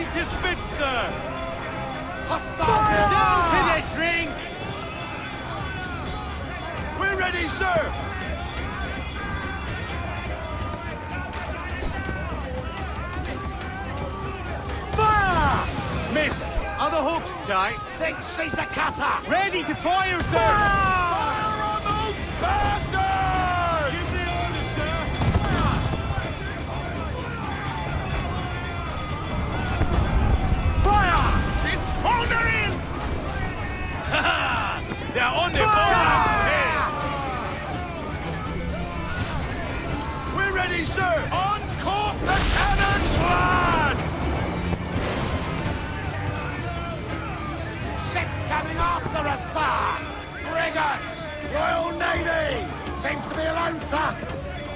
Ready to spit, sir! Hostile! Down to the drink! We're ready, sir! Fire! Missed! Are the hooks tight? Think she's a cutter! Ready to fire, sir! Fire on those bastards! Give the orders, sir! Fire! It's foldering! They're on the board! We're ready, sir! Uncork the cannons, lad! Ship coming after us, sir! Frigates! Royal Navy! Seems to be alone, sir!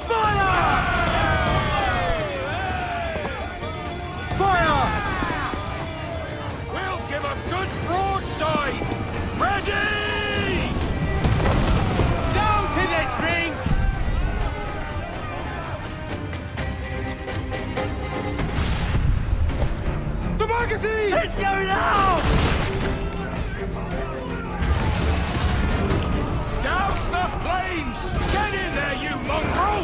Fire! Fire! We'll give a good broadside! Ready! Down to the drink! The magazine! It's going out! Douse the flames! Get in there, you mongrel!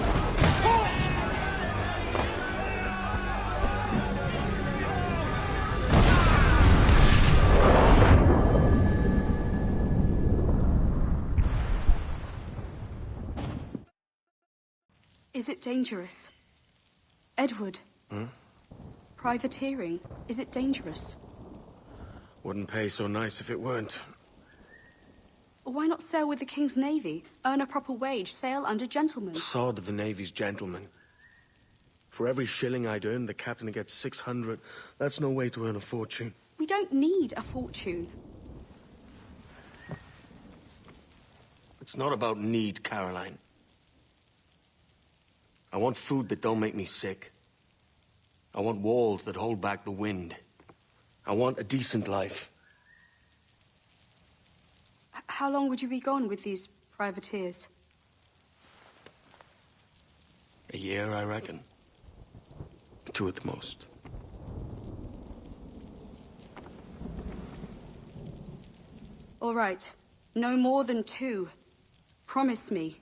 Is it dangerous? Edward? Privateering, is it dangerous? Wouldn't pay so nice if it weren't. Why not sail with the King's Navy, earn a proper wage, sail under gentlemen? Sod the Navy's gentlemen. For every shilling I'd earn, the captain gets 600. That's no way to earn a fortune. We don't need a fortune. It's not about need, Caroline. I want food that don't make me sick. I want walls that hold back the wind. I want a decent life. How long would you be gone with these privateers? A year, I reckon. 2 at the most. All right. No more than 2. Promise me.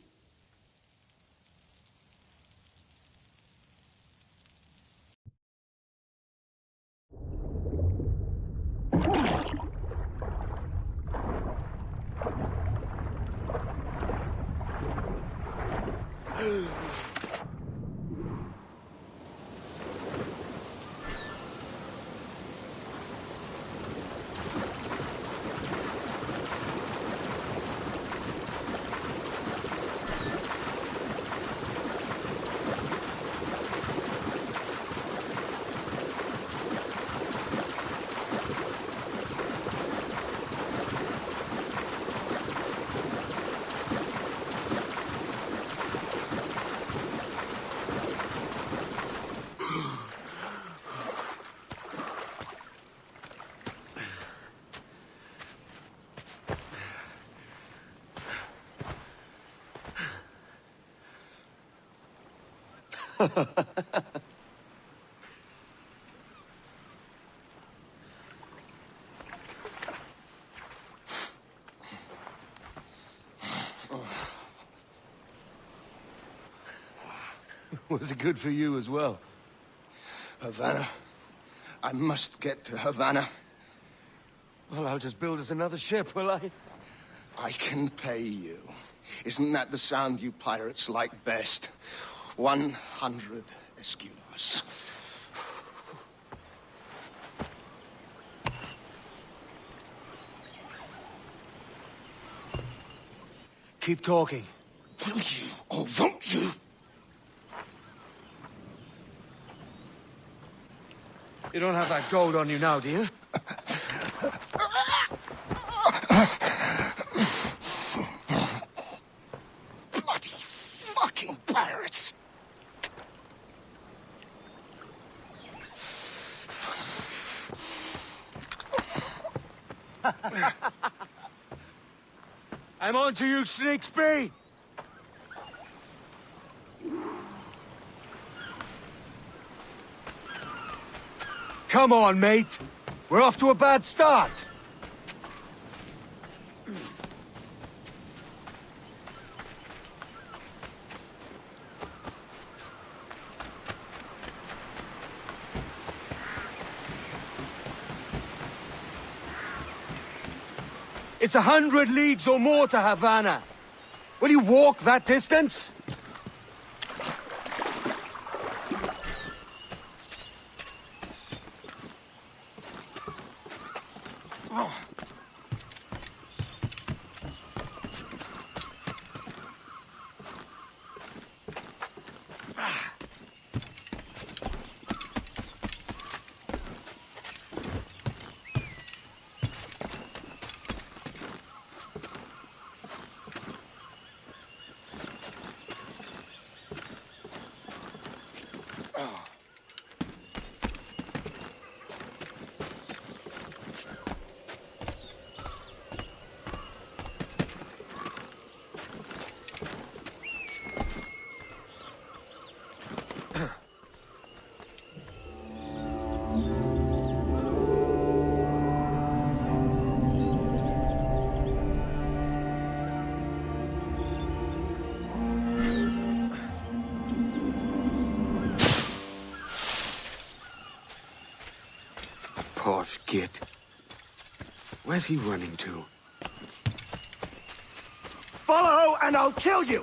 Was it good for you as well? Havana. I must get to Havana. Well, I'll just build us another ship, will I? I can pay you. Isn't that the sound you pirates like best? 100 escudos. Keep talking. Will you or won't you? You don't have that gold on you now, do you? Bloody fucking pirates! I'm on to you, Snakesby! come on, mate. We're off to a bad start. It's 100 leagues or more to Havana. Will you walk that distance? Posh git. Where's he running to? Follow and I'll kill you!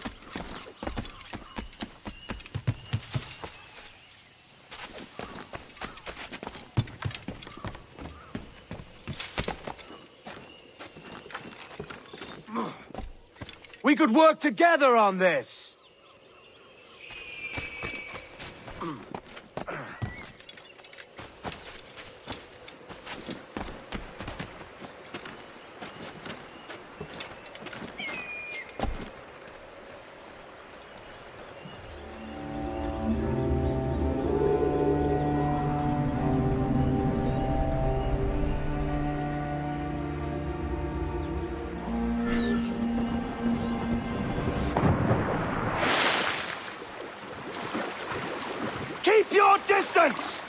We could work together on this! Keep your distance!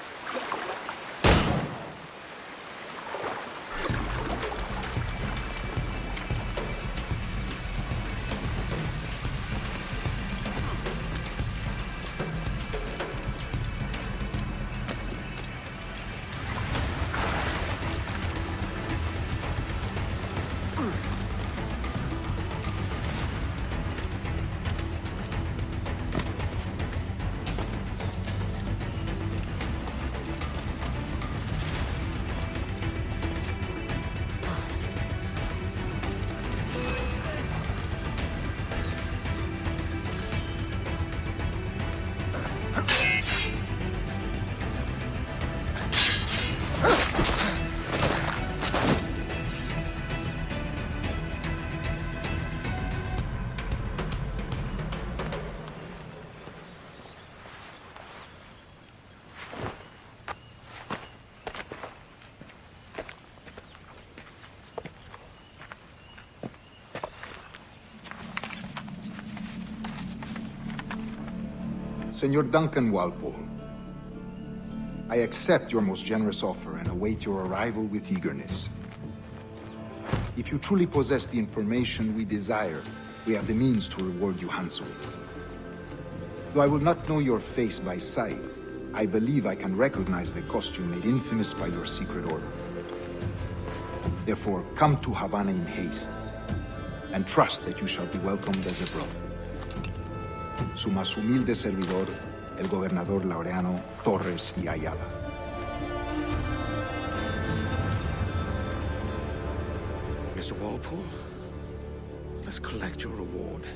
Senor Duncan Walpole, I accept your most generous offer and await your arrival with eagerness. If you truly possess the information we desire, we have the means to reward you handsomely. Though I will not know your face by sight, I believe I can recognize the costume made infamous by your secret order. Therefore, come to Havana in haste, and trust that you shall be welcomed as a brother. Su más humilde servidor, el gobernador Laureano Torres y Ayala. Mr. Walpole, let's collect your reward.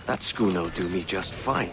That schooner'll do me just fine.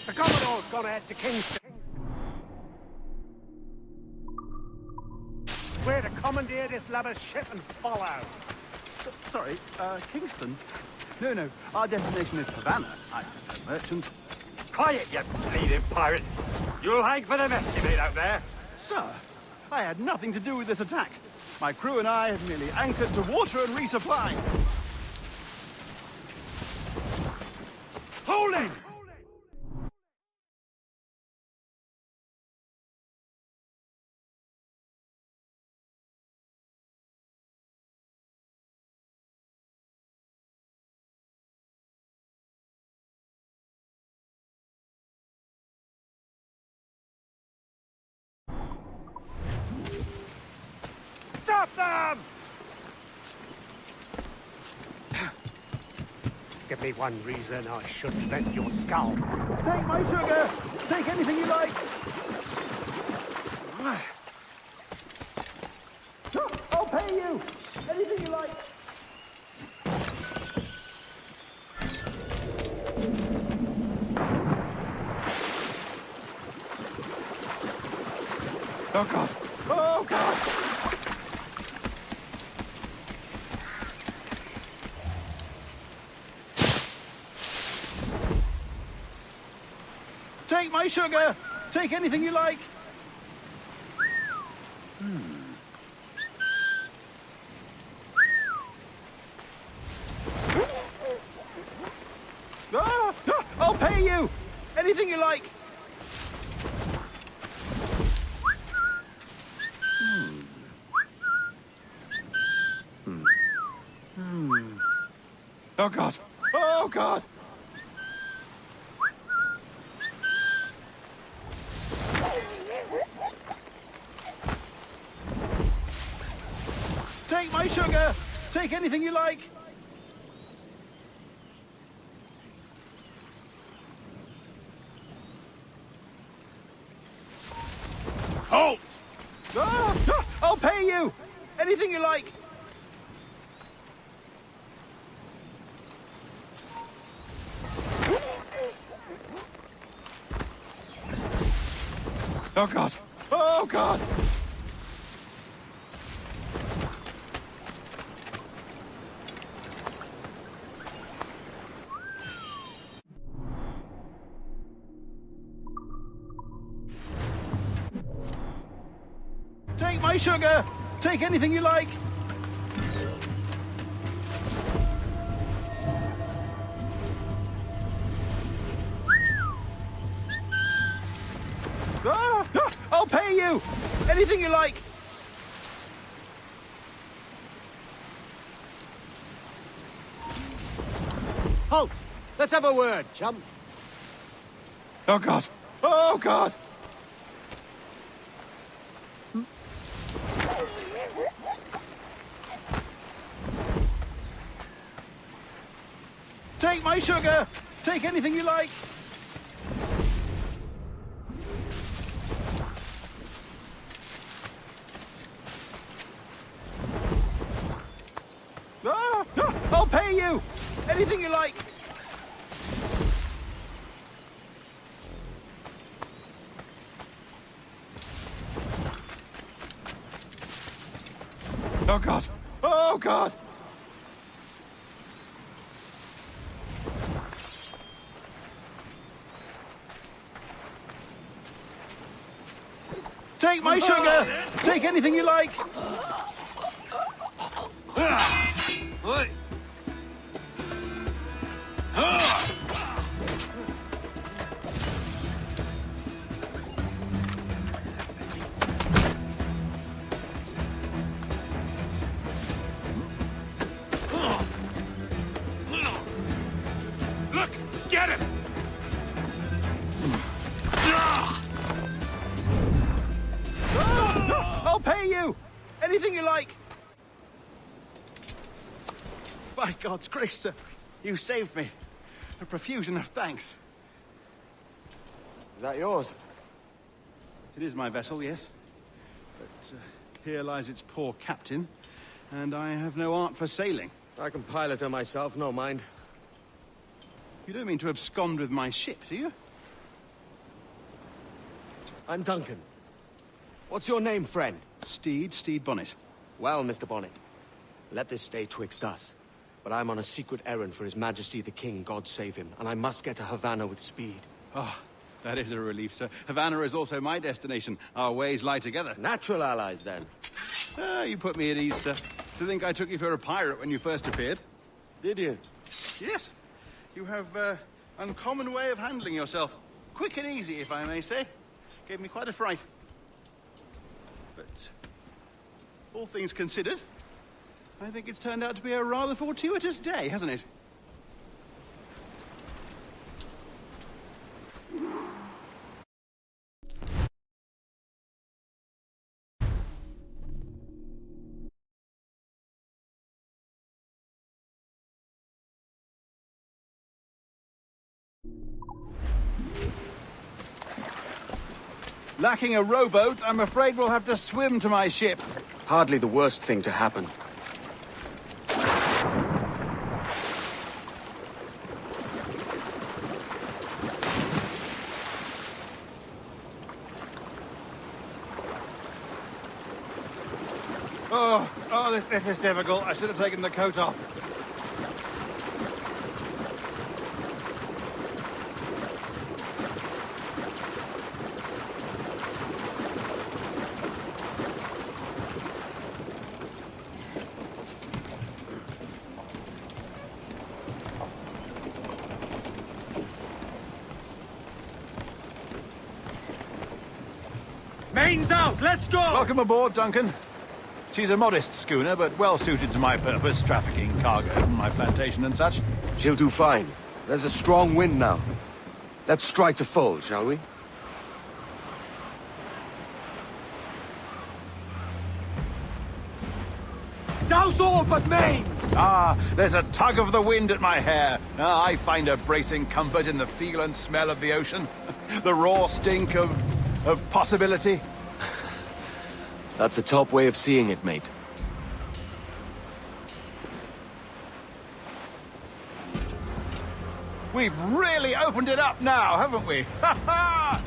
The Commodore's gone ahead to Kingston. We're to commandeer this lubber's ship and follow. Sorry, Kingston? No, our destination is Havana. I'm a merchant. Quiet, you bleeding pirate. You'll hang for the mess you made out there. Sir, I had nothing to do with this attack. My crew and I have merely anchored to water and resupply. Hold it! Stop them! Give me one reason I should vent your skull. Take my sugar! Take anything you like! I'll pay you! Anything you like! Oh, God! Oh, God! Take my sugar! Take anything you like! I'll pay you! Anything you like! Oh, God! Oh, God! Take my sugar! Take anything you like! Halt! I'll pay you! Anything you like! Oh, God! Oh, God! Take my sugar! Take anything you like! I'll pay you! Anything you like! Halt! Let's have a word, chum. Oh, God! Oh, God! Take my sugar! Take anything you like! I'll pay you! Anything you like! Oh, God! Oh, God! Take my sugar! Take anything you like! Look! Get him! I'll pay you! Anything you like! By God's grace, sir, you saved me. A profusion of thanks. Is that yours? It is my vessel, yes. But here lies its poor captain, and I have no art for sailing. I can pilot her myself, no mind. You don't mean to abscond with my ship, do you? I'm Duncan. What's your name, friend? Steed Bonnet. Well, Mr. Bonnet, let this stay twixt us. But I'm on a secret errand for His Majesty the King, God save him, and I must get to Havana with speed. Ah, that is a relief, sir. Havana is also my destination. Our ways lie together. Natural allies, then. Ah, you put me at ease, sir. To think I took you for a pirate when you first appeared. Did you? Yes. You have uncommon way of handling yourself. Quick and easy, if I may say. Gave me quite a fright. But all things considered, I think it's turned out to be a rather fortuitous day, hasn't it? Lacking a rowboat, I'm afraid we'll have to swim to my ship. Hardly the worst thing to happen. This is difficult. I should have taken the coat off. Mains out! Let's go! Welcome aboard, Duncan. She's a modest schooner, but well suited to my purpose, trafficking cargo from my plantation and such. She'll do fine. There's a strong wind now. Let's strike to full, shall we? Douse all but mains! Ah, there's a tug of the wind at my hair. Ah, I find a bracing comfort in the feel and smell of the ocean. The raw stink of possibility. That's a top way of seeing it, mate. We've really opened it up now, haven't we? Ha ha!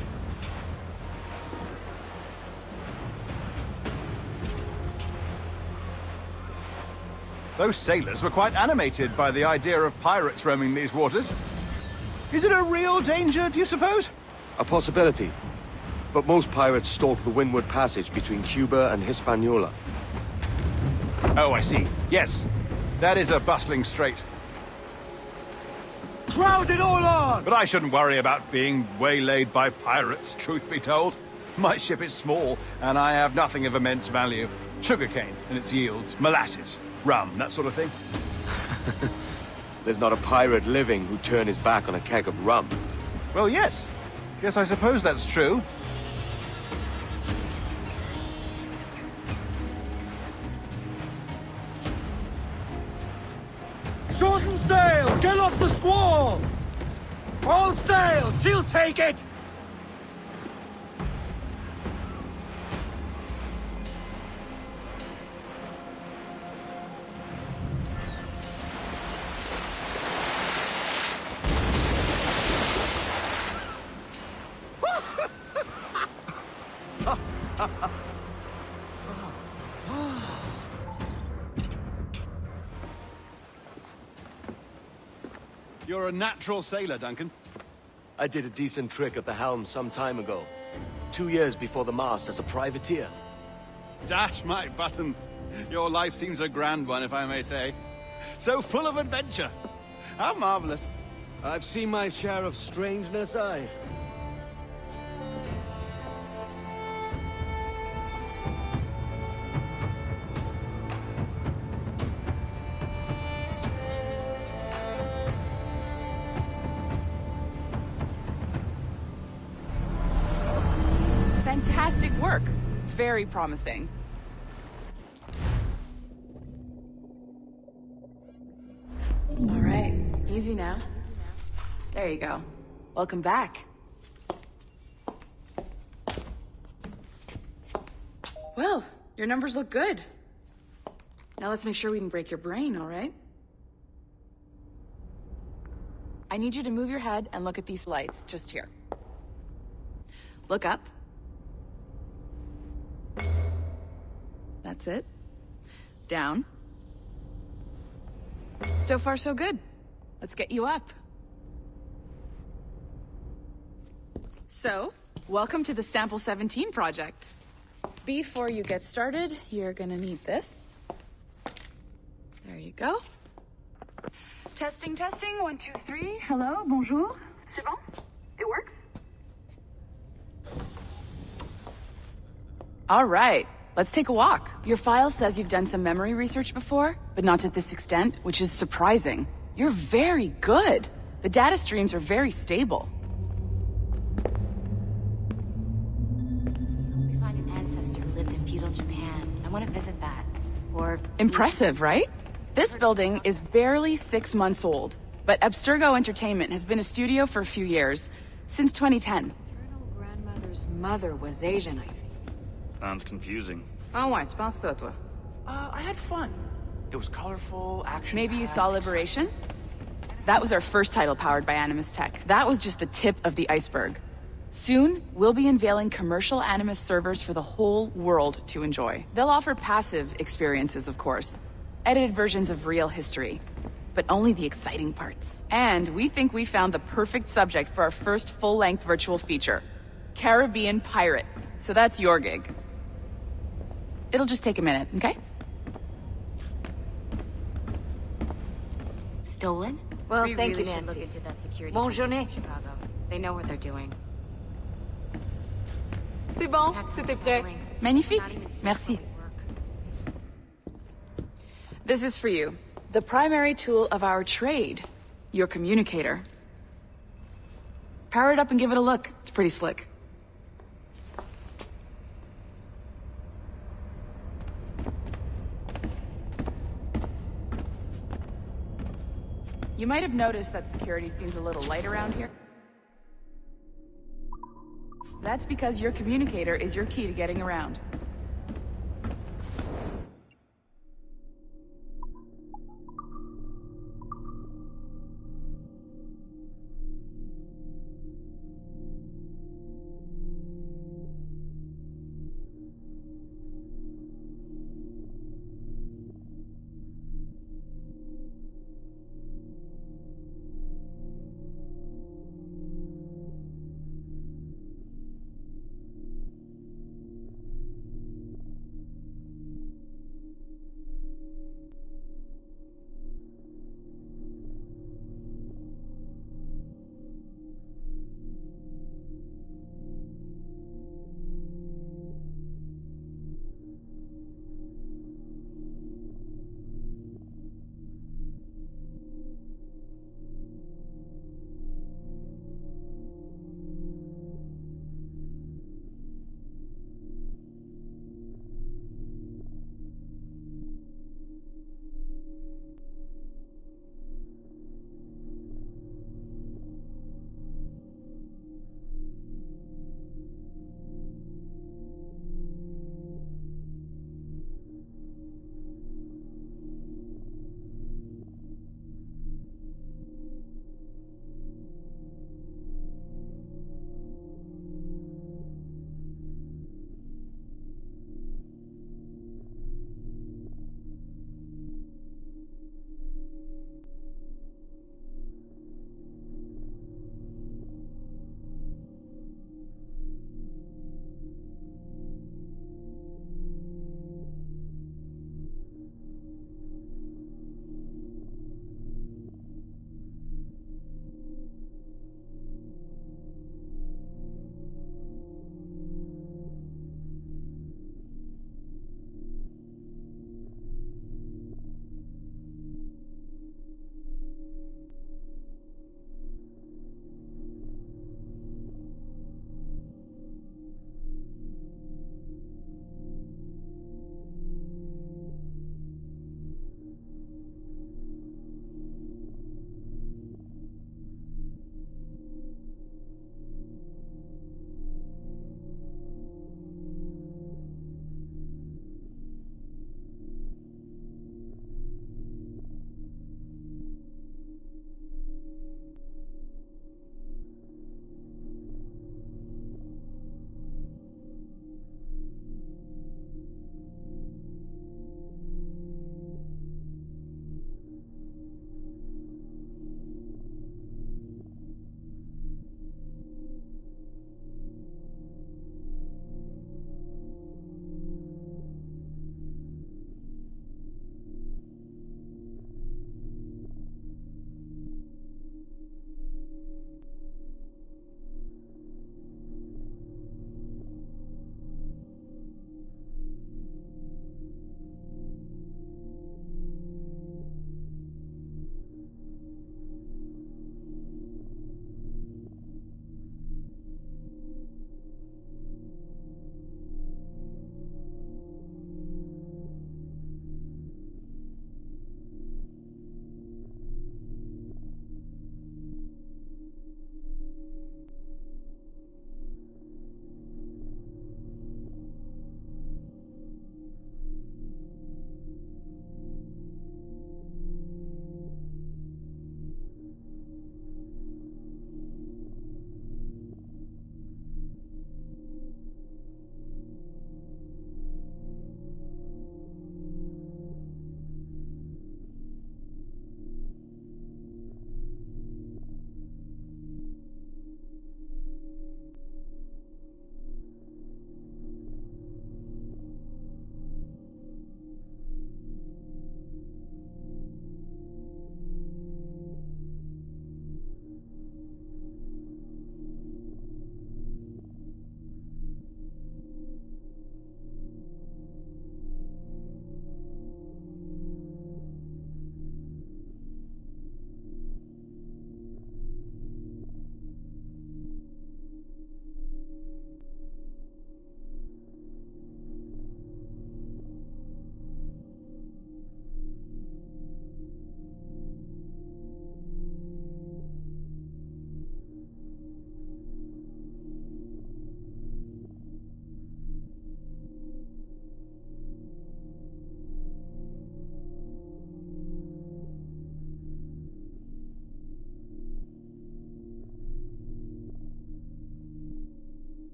Those sailors were quite animated by the idea of pirates roaming these waters. Is it a real danger, do you suppose? A possibility. But most pirates stalk the windward passage between Cuba and Hispaniola. Oh, I see. Yes. That is a bustling strait. Crowd it all on! But I shouldn't worry about being waylaid by pirates, truth be told. My ship is small, and I have nothing of immense value. Sugarcane and its yields, molasses, rum, that sort of thing. There's not a pirate living who'd turn his back on a keg of rum. Well, yes. Yes, I suppose that's true. Shorten sail! Get off the squall! All sail! She'll take it! You're a natural sailor, Duncan. I did a decent trick at the helm some time ago. 2 years before the mast as a privateer. Dash my buttons. Your life seems a grand one, if I may say. So full of adventure. How marvelous. I've seen my share of strangeness, aye. Fantastic work. Very promising. All right, easy now. There you go. Welcome back. Well, your numbers look good. Now let's make sure we can break your brain, all right? I need you to move your head and look at these lights just here. Look up. That's it. Down. So far, so good. Let's get you up. So, welcome to the Sample 17 project. Before you get started, you're gonna need this. There you go. Testing, testing, 1, 2, 3. Hello, bonjour. C'est bon? It works? All right, let's take a walk. Your file says you've done some memory research before, but not to this extent, which is surprising. You're very good. The data streams are very stable. We find an ancestor who lived in feudal Japan. I want to visit that. Or... Impressive, right? This building is barely 6 months old, but Abstergo Entertainment has been a studio for a few years, since 2010. Maternal grandmother's mother was Asian, I think. Sounds confusing. Ah ouais, tu penses ça, toi? I had fun. It was colorful, action. Maybe you saw Liberation? That was our first title powered by Animus Tech. That was just the tip of the iceberg. Soon, we'll be unveiling commercial Animus servers for the whole world to enjoy. They'll offer passive experiences, of course. Edited versions of real history. But only the exciting parts. And we think we found the perfect subject for our first full-length virtual feature. Caribbean pirates. So that's your gig. It'll just take a minute, okay? Stolen? Well, thank you, Nancy. Look into that security Bonne company in Chicago. They know what they're doing. C'est bon, c'était prêt. Magnifique. Merci. This is for you. The primary tool of our trade. Your communicator. Power it up and give it a look. It's pretty slick. You might have noticed that security seems a little light around here. That's because your communicator is your key to getting around.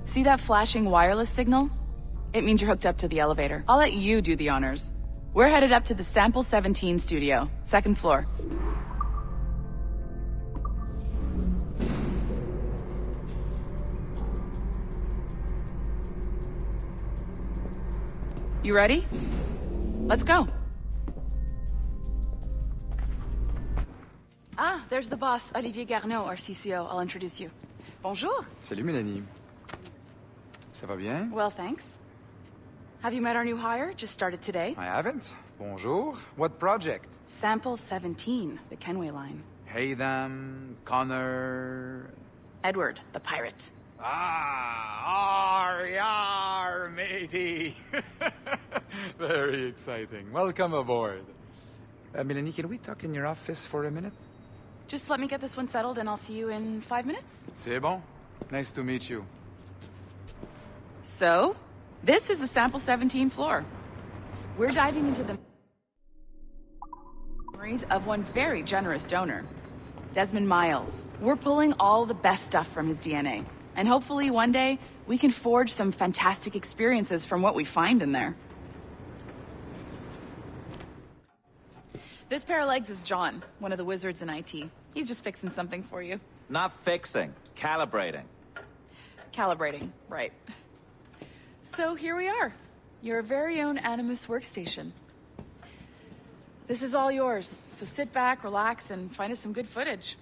See that flashing wireless signal? It means you're hooked up to the elevator. I'll let you do the honors. We're headed up to the Sample 17 studio, 2nd floor. You ready? Let's go. Ah, there's the boss, Olivier Garneau, our CCO. I'll introduce you. Bonjour. Salut, Mélanie. Ça va bien? Well, thanks. Have you met our new hire? Just started today. I haven't. Bonjour. What project? Sample 17, the Kenway line. Hey, them, Connor... Edward, the pirate. Ah, yar, matey. Very exciting. Welcome aboard. Mélanie, can we talk in your office for a minute? Just let me get this one settled and I'll see you in 5 minutes. C'est bon. Nice to meet you. So, this is the Sample 17 floor. We're diving into the memories of one very generous donor, Desmond Miles. We're pulling all the best stuff from his DNA. And hopefully one day, we can forge some fantastic experiences from what we find in there. This pair of legs is John, one of the wizards in IT. He's just fixing something for you. Not fixing, calibrating. Calibrating, right. So here we are, your very own Animus workstation. This is all yours, so sit back, relax, and find us some good footage.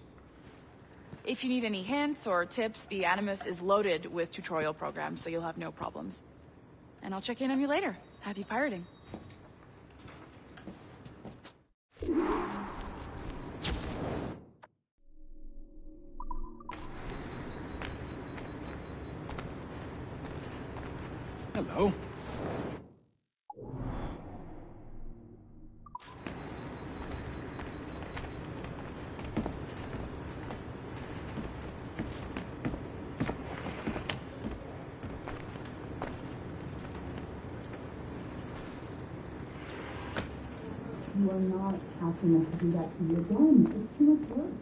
If you need any hints or tips, the Animus is loaded with tutorial programs, so you'll have no problems. And I'll check in on you later. Happy pirating. Hello. You are not asking us to do that to you again. It's too much work.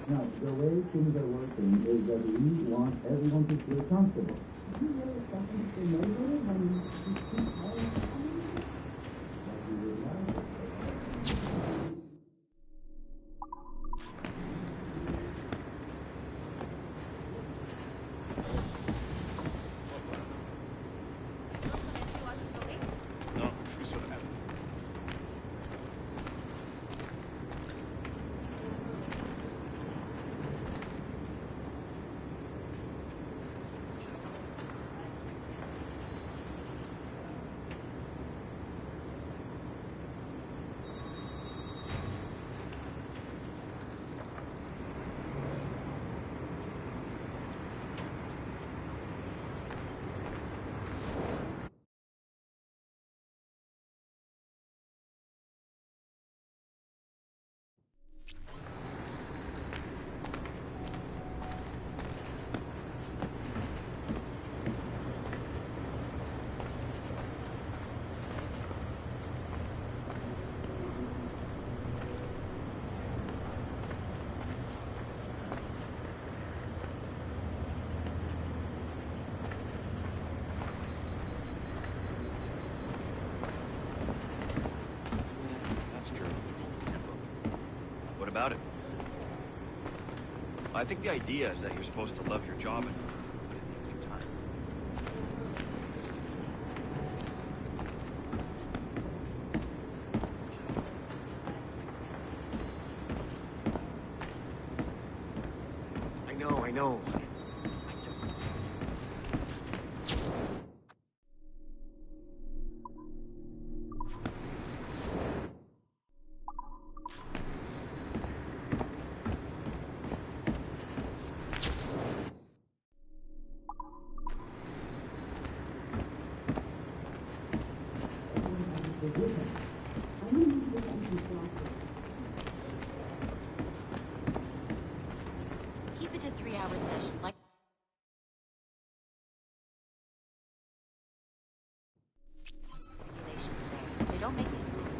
No, the way things are working is that we want everyone to feel comfortable. Do you really expect them to stay motivated when you keep calling No, je suis sur le M. About it. I think the idea is that you're supposed to love your job and put in the extra time. I know. Keep it to 3-hour sessions like regulations say. They don't make these rules.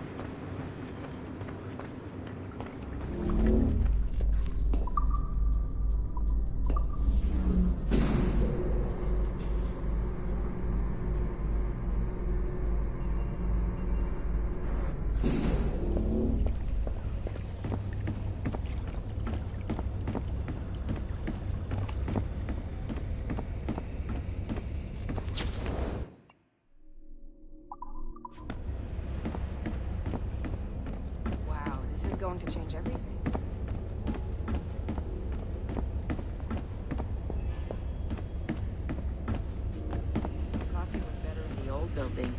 could change everything. Coffee was better in the old building.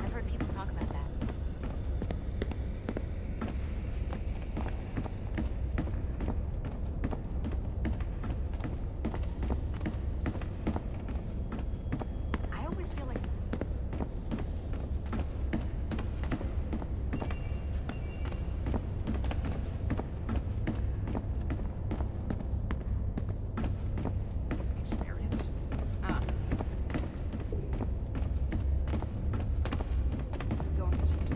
I've heard people talk about that. I always feel like Experience? this is going to change.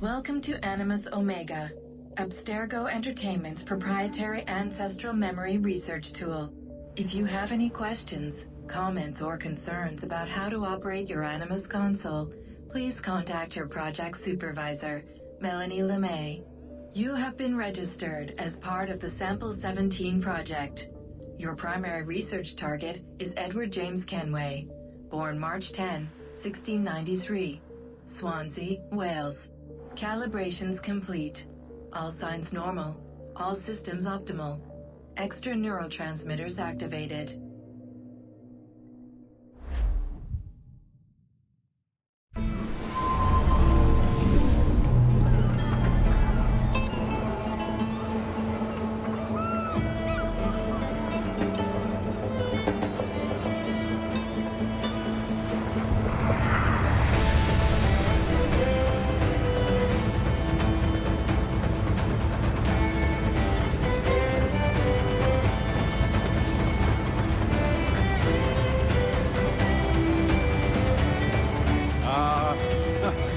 Welcome to Animus Omega, Abstergo Entertainment's proprietary ancestral memory research tool. If you have any questions, comments, or concerns about how to operate your Animus console, please contact your project supervisor, Melanie LeMay. You have been registered as part of the Sample 17 project. Your primary research target is Edward James Kenway, born March 10, 1693, Swansea, Wales. Calibrations complete. All signs normal. All systems optimal. Extra neurotransmitters activated.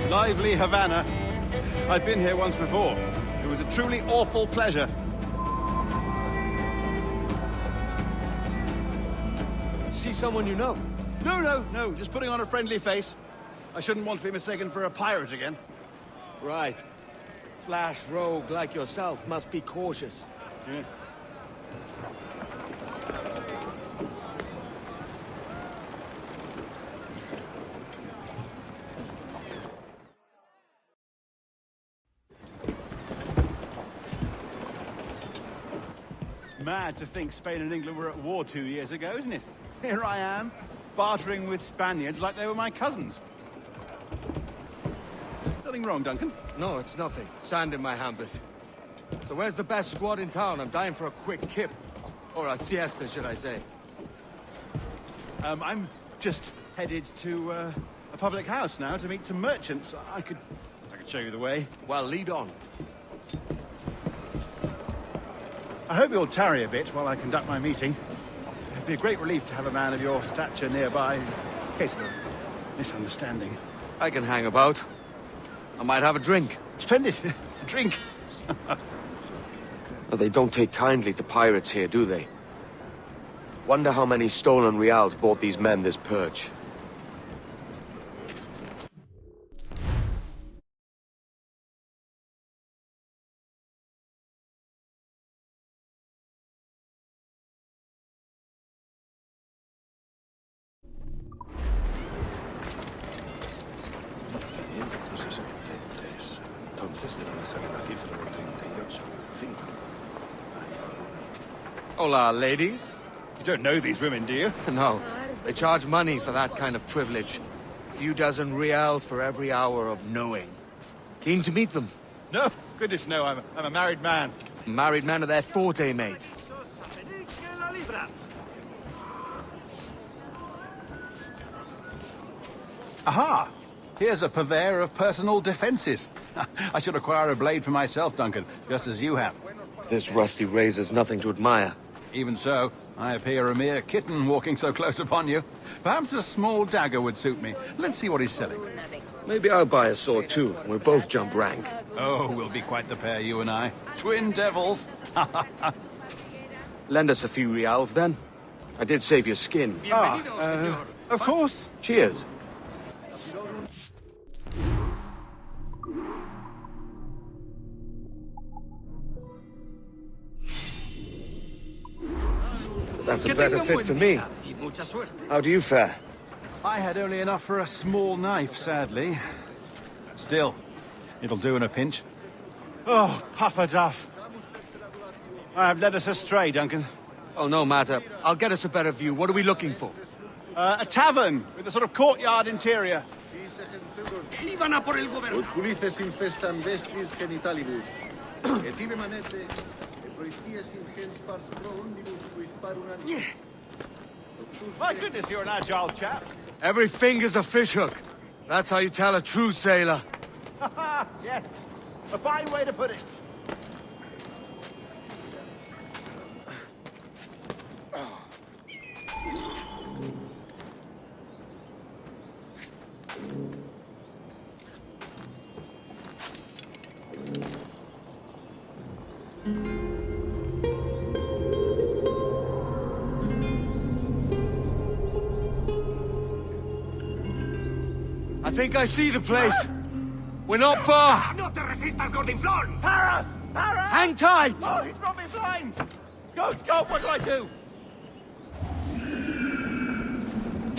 Lively Havana. I've been here once before. It was a truly awful pleasure. See someone you know? No, just putting on a friendly face. I shouldn't want to be mistaken for a pirate again. Right. Flash rogue like yourself must be cautious. Yeah. Mad to think Spain and England were at war 2 years ago, isn't it? Here I am, bartering with Spaniards like they were my cousins. Nothing wrong, Duncan? No, it's nothing. Sand in my hampers. So where's the best squad in town? I'm dying for a quick kip. Or a siesta, should I say. I'm just headed to a public house now to meet some merchants. I could show you the way. Well, lead on. I hope you'll tarry a bit while I conduct my meeting. It'd be a great relief to have a man of your stature nearby in case of a misunderstanding. I can hang about. I might have a drink. Splendid. A drink. They don't take kindly to pirates here, do they? Wonder how many stolen reals bought these men this perch. Hola, ladies. You don't know these women, do you? No. They charge money for that kind of privilege. A few dozen reals for every hour of knowing. Keen to meet them? No, goodness no, I'm a married man. Married men are their forte, mate. Aha! Here's a purveyor of personal defenses. I should acquire a blade for myself, Duncan, just as you have. This rusty razor's nothing to admire. Even so, I appear a mere kitten walking so close upon you. Perhaps a small dagger would suit me. Let's see what he's selling. Maybe I'll buy a sword too, and we'll both jump rank. Oh, we'll be quite the pair, you and I. Twin devils. Lend us a few reals, then. I did save your skin. Of course. Cheers. That's a better fit for me. How do you fare? I had only enough for a small knife, sadly. Still, it'll do in a pinch. Oh, puffer duff. I've led us astray, Duncan. Oh, no matter. I'll get us a better view. What are we looking for? A tavern with a sort of courtyard interior. Pulices infestan vestris genitalibus. Et ibe manete, et proestias ingens pars pro omnibus quis paruna... My goodness, you're an agile chap. Every finger's a fishhook. That's how you tell a true sailor. Yes, a fine way to put it. I think I see the place. We're not far. No te resistas, gordinflón! Para! Para! Hang tight! Oh, he's brought me blind! Good God, what do I do?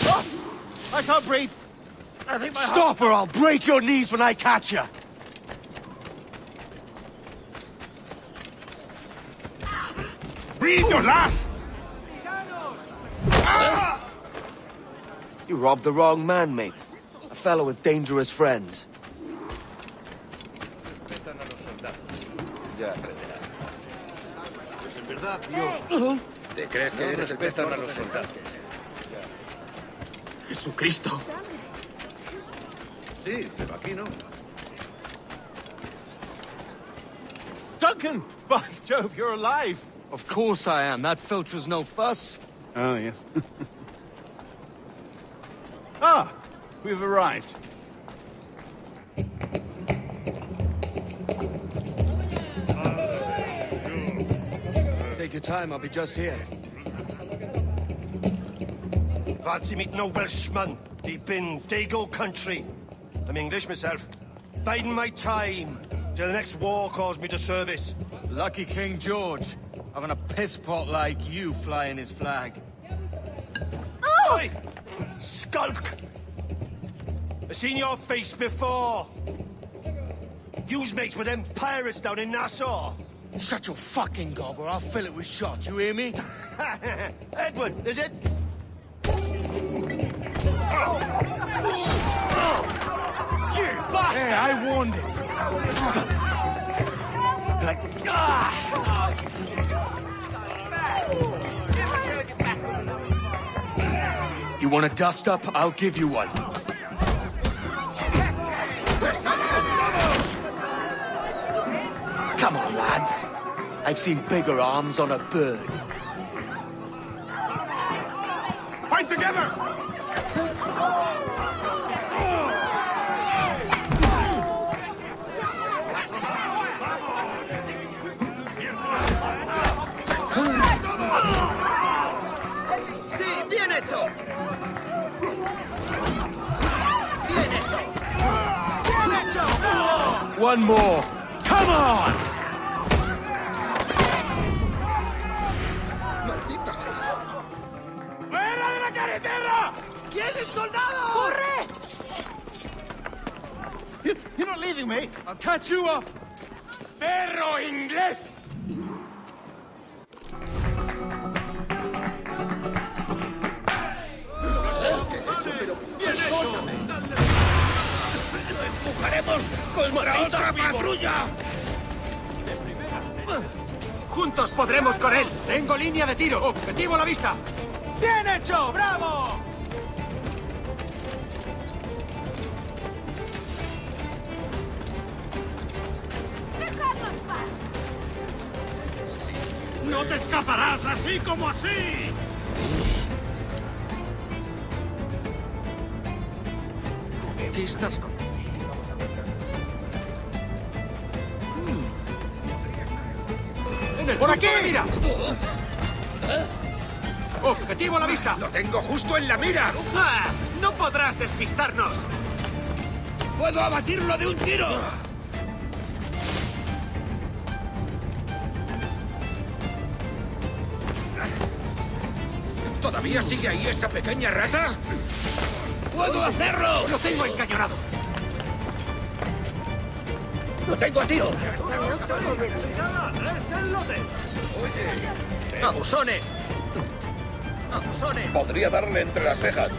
Oh, I can't breathe. I think my Stop or I'll break your knees when I catch you. Breathe your last! You robbed the wrong man, mate. A fellow with dangerous friends. ¿Te crees que eres el respetan a los soldados? Jesucristo. Sí, pero aquí no. Duncan! By Jove, you're alive! Of course I am. That filch was no fuss. Oh, yes. Ah! We've arrived. Take your time, I'll be just here. Fancy meeting a Welshman deep in Dago country. I'm English myself. Biding my time till the next war calls me to service. Lucky King George, having a piss pot like you flying his flag. Oi! Skulk! I've seen your face before. You's mates with them pirates down in Nassau. Shut your fucking gob or I'll fill it with shot, you hear me? Edward, is it? You bastard! Hey, I warned him. You want a dust up? I'll give you one. Come on, lads. I've seen bigger arms on a bird. Fight together! Sí, bien hecho. Bien hecho. Bien hecho. One more. Come on! ¡Maldita sea! ¡Fuera de la carretera! ¡Tienen soldados! ¡Corre! You're not leaving me! I'll catch you up! ¡Perro inglés! ¡Contra otra patrulla! ¡Juntos podremos con él! Tengo línea de tiro. Objetivo a la vista. ¡Bien hecho! ¡Bravo! ¡No te escaparás así como así! ¿Qué estás con? ¡Por aquí! ¡Mira! ¡Objetivo a la vista! ¡Lo tengo justo en la mira! ¡Ah! ¡No podrás despistarnos! ¡Puedo abatirlo de un tiro! ¿Todavía sigue ahí esa pequeña rata? ¡Puedo hacerlo! ¡Lo tengo encañonado! ¡Lo tengo a tiro! ¡Es el lote! ¡Oye! ¡Abusones! ¡Abusones! Podría darle entre las cejas.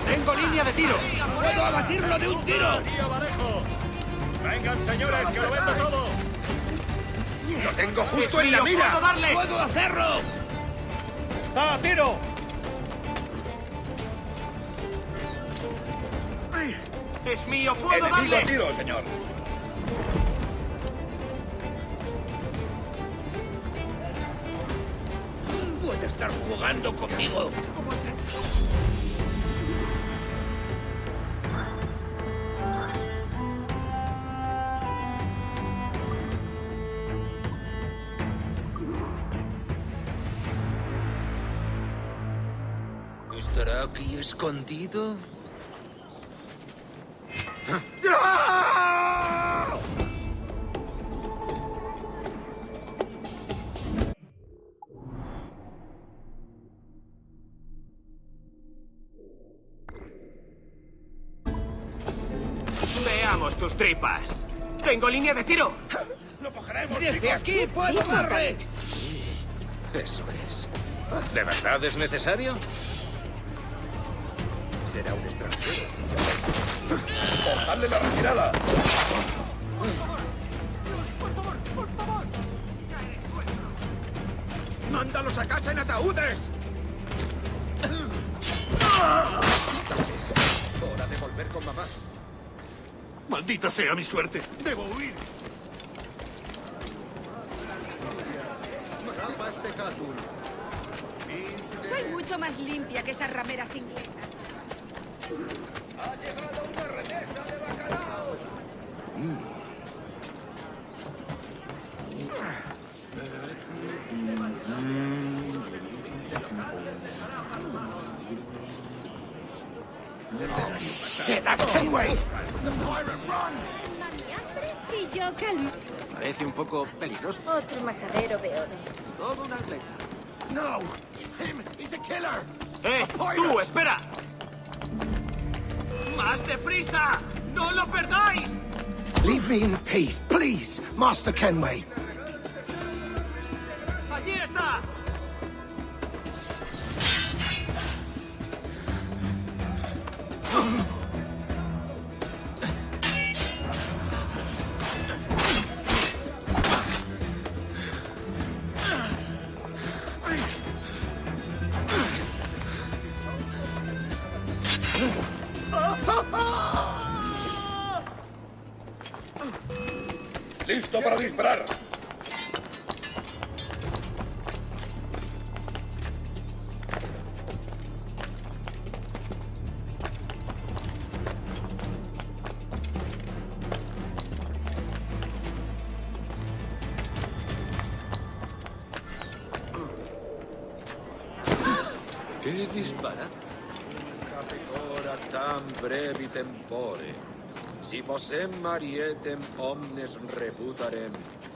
¡Tengo línea de tiro! ¡Puedo abatirlo de un tiro! Vengan, señores, que lo vendo todo. ¡Lo tengo justo en la mira! ¡Puedo darle! ¡Puedo hacerlo! ¡Está a tiro! ¡Es mío! ¡Puedo Enemigo darle! a tiro, señor. ¡Puede estar jugando conmigo! ¿Estará aquí escondido? Veamos tus tripas. ¡Tengo línea de tiro! ¡Lo cogeremos! ¡Desde aquí puedo darle! Eso es. ¿De verdad es necesario? Será un extranjero. ¡Cortadle la retirada! ¡Mándalos a casa en ataúdes! Hora de volver con mamá. ¡Maldita sea mi suerte! ¡Debo huir! Soy mucho más limpia que esas rameras inglesas. ¡Ha llegado una remesa de bacalao! ¡That's Kenway! Y yo, Cali. Parece un poco peligroso. Otro majadero veo. Todo un atleta. No! Him! He's a killer! ¡Tú, espera! ¡Más deprisa! ¡No lo perdáis! Leave me in peace, please, Master Kenway. ¡Allí está! ¡Listo para disparar! ¿Qué dispara? Capicora tam brevi tempore. Si possem marietem omnes reputarem,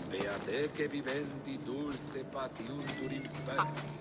beate che vivendi dulce patiuntur inferni.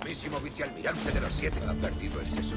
mismísimo vicealmirante de los 7. Advertido es eso.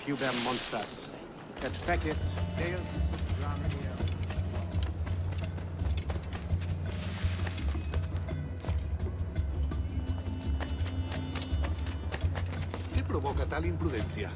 Pubem monstras. Et fecit Deus Gramedia. ¿Qué provoca tal imprudencia?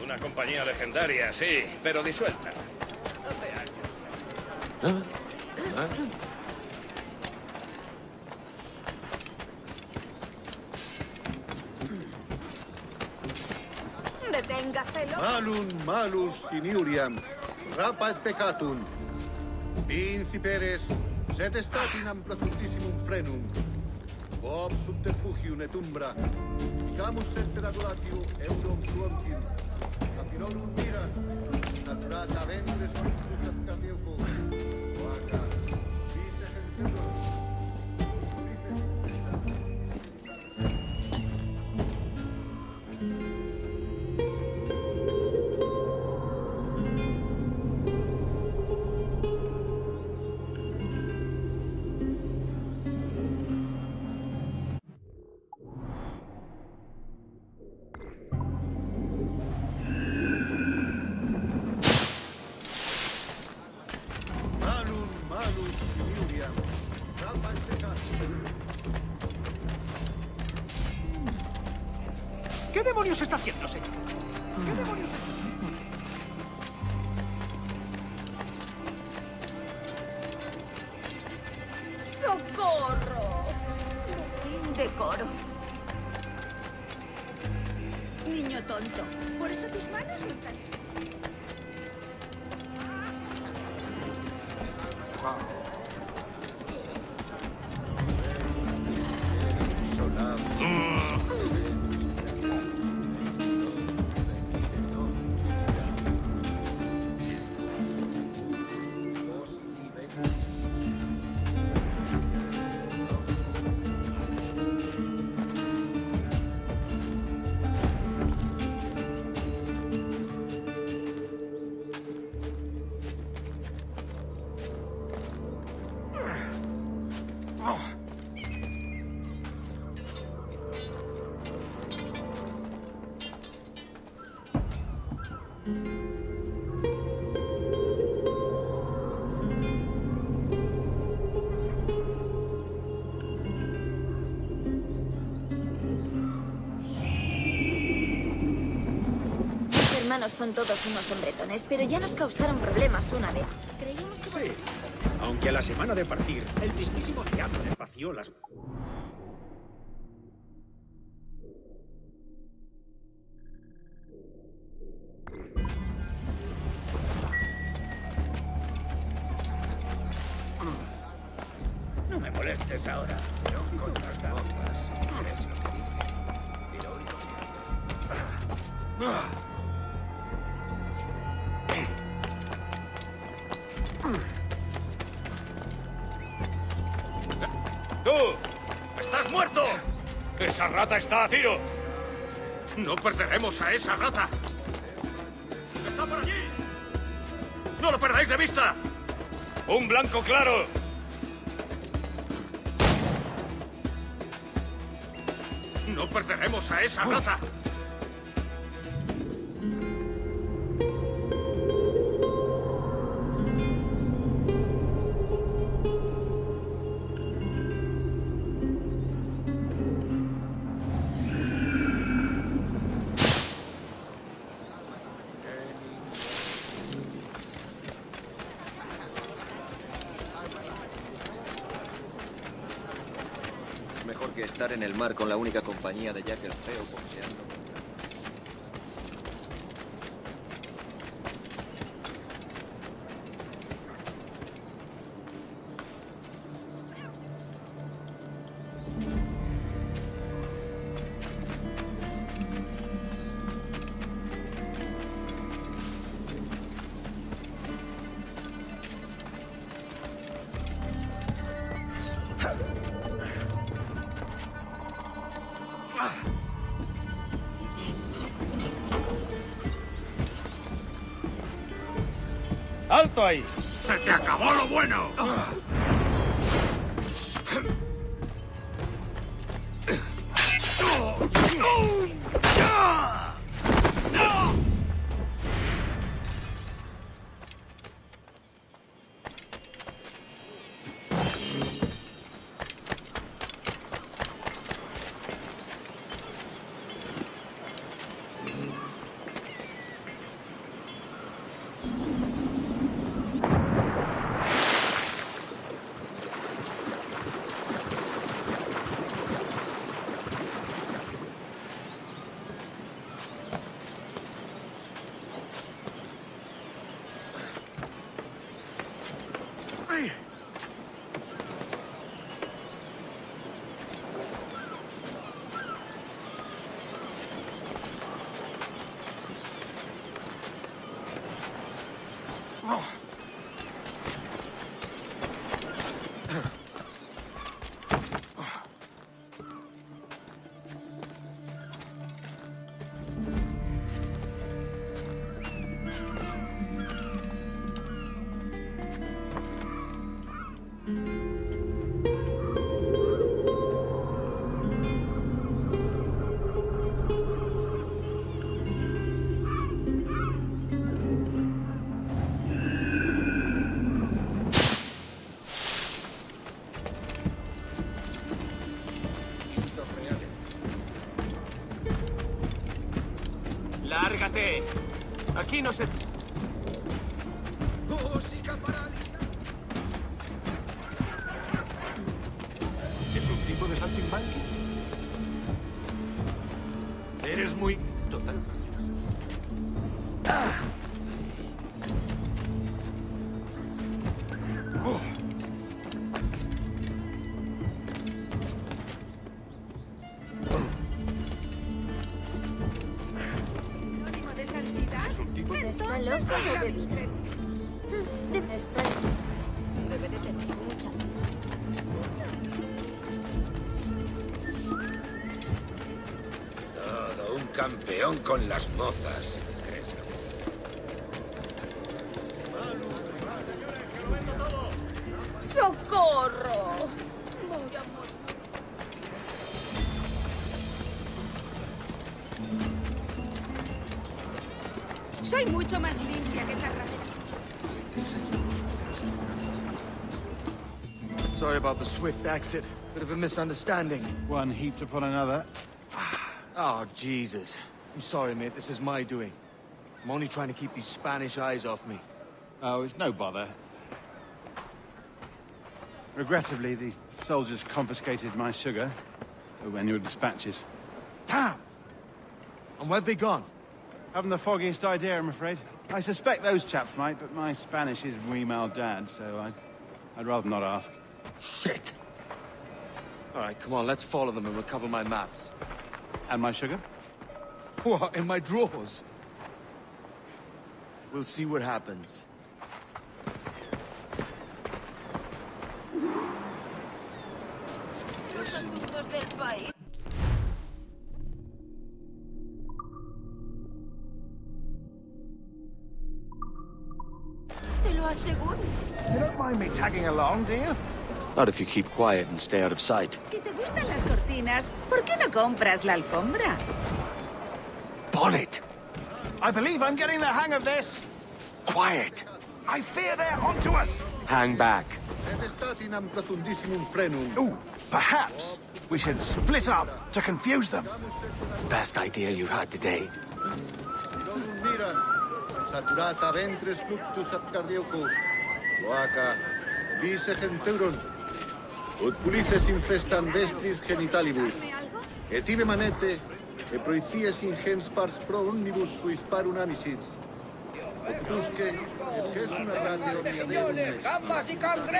Una compañía legendaria, sí, pero disuelta. Hace años. Deténgaselo. Malum malus siniuriam, rapa et peccatum. Principeres, sed statinam profundissimum frenum. Quod subterfugium et umbra, camus ester adoratio eurum fluentim. Capirorum mira, naturata ventris monstrus et cateuco. Vaca, vice gentilum. ¿Qué demonios está haciendo, señor? ¿Qué demonios está haciendo? ¡Socorro! Indecoro. Niño tonto, por eso tus manos están... son todos unos hombretones, pero ya nos causaron problemas una vez. Creíamos que... Sí, aunque a la semana de partir, el mismísimo diablo les vació las... No me molestes ahora. No con las gafas. ¿Crees lo que dice? Y lo oigo. ¡Tú! ¡Estás muerto! ¡Esa rata está a tiro! ¡No perderemos a esa rata! ¡Está por allí! ¡No lo perdáis de vista! ¡Un blanco claro! ¡No perderemos a esa rata! Mejor que estar en el mar con la única compañía de Jack el Feo boxeando. ¡Alto ahí! ¡Se te acabó lo bueno! ¡Lárgate! Aquí no se... ¡Música paralítica! ¿Es un tipo de saltimbanqui? Eres muy... total. ¿Está loco o bebida? Debe estar... Debe de tener mucha prisa. Todo un campeón con las mozas. ¿Crees? ¡Socorro! Voy a morir. Soy mucho más limpia que esa rata. Sorry about the swift exit. Bit of a misunderstanding. One heaped upon another. Oh, Jesus. I'm sorry, mate. This is my doing. I'm only trying to keep these Spanish eyes off me. Oh, it's no bother. Regrettably, the soldiers confiscated my sugar when your dispatches. Damn! And where've they gone? Haven't the foggiest idea, I'm afraid. I suspect those chaps might, but my Spanish is muy mal dad, so I'd rather not ask. Shit! All right, come on, let's follow them and recover my maps. And my sugar? What, in my drawers? We'll see what happens. Te lo aseguro. You don't mind me tagging along, do you? Not if you keep quiet and stay out of sight. Si te gustan las cortinas, ¿por qué no compras la alfombra? Bonnet! I believe I'm getting the hang of this. Quiet! I fear they're onto us. Hang back. Ooh, perhaps we should split up to confuse them. It's the best idea you've had today. Saturata ventres fluctus ad cardiocus. Loaca, vice centauron. Ut pulices infestan vestris genitalibus. Et ibe manete, e proicies ingens pars pro omnibus suis parum amicis. Octusque, et gesum erratio miaderum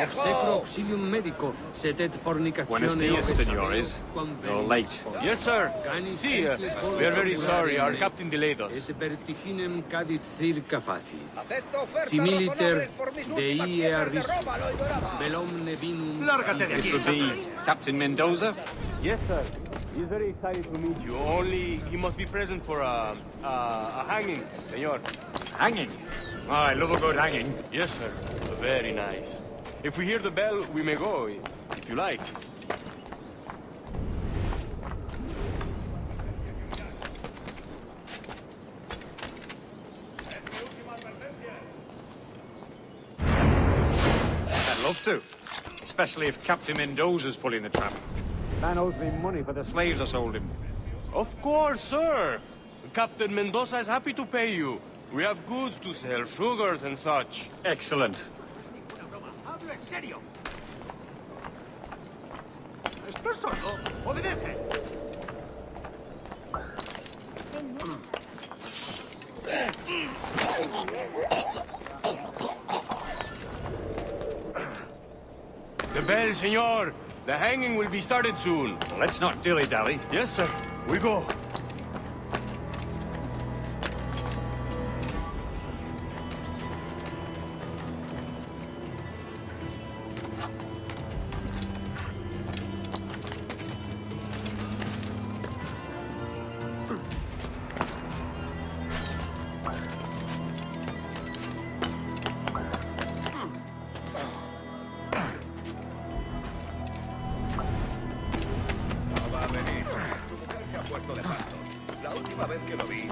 Obsecro auxilium medico, sed et fornicatione... Buenos dias, senores. You're late. Yes, sir. See, we are very sorry. Our captain delayed us. Et vertiginem cadit circa facit. Similiter Dei earis velomne vinum... Lárgate de aquí. This would be Captain Mendoza? Yes, sir. He's very excited to meet you. Only he must be present for a hanging, senor. Hanging? Oh, I love a good hanging. Yes, sir. Very nice. If we hear the bell, we may go, if you like. I'd love to. Especially if Captain Mendoza's pulling the trap. Man owes me money for the slaves I sold him. Of course, sir. Captain Mendoza is happy to pay you. We have goods to sell, sugars and such. Excellent. Hablo en serio. Esto es solo. Obedece. The bell, senor. The hanging will be started soon. Let's not dilly-dally. Yes, sir. We go. La última vez que lo vi...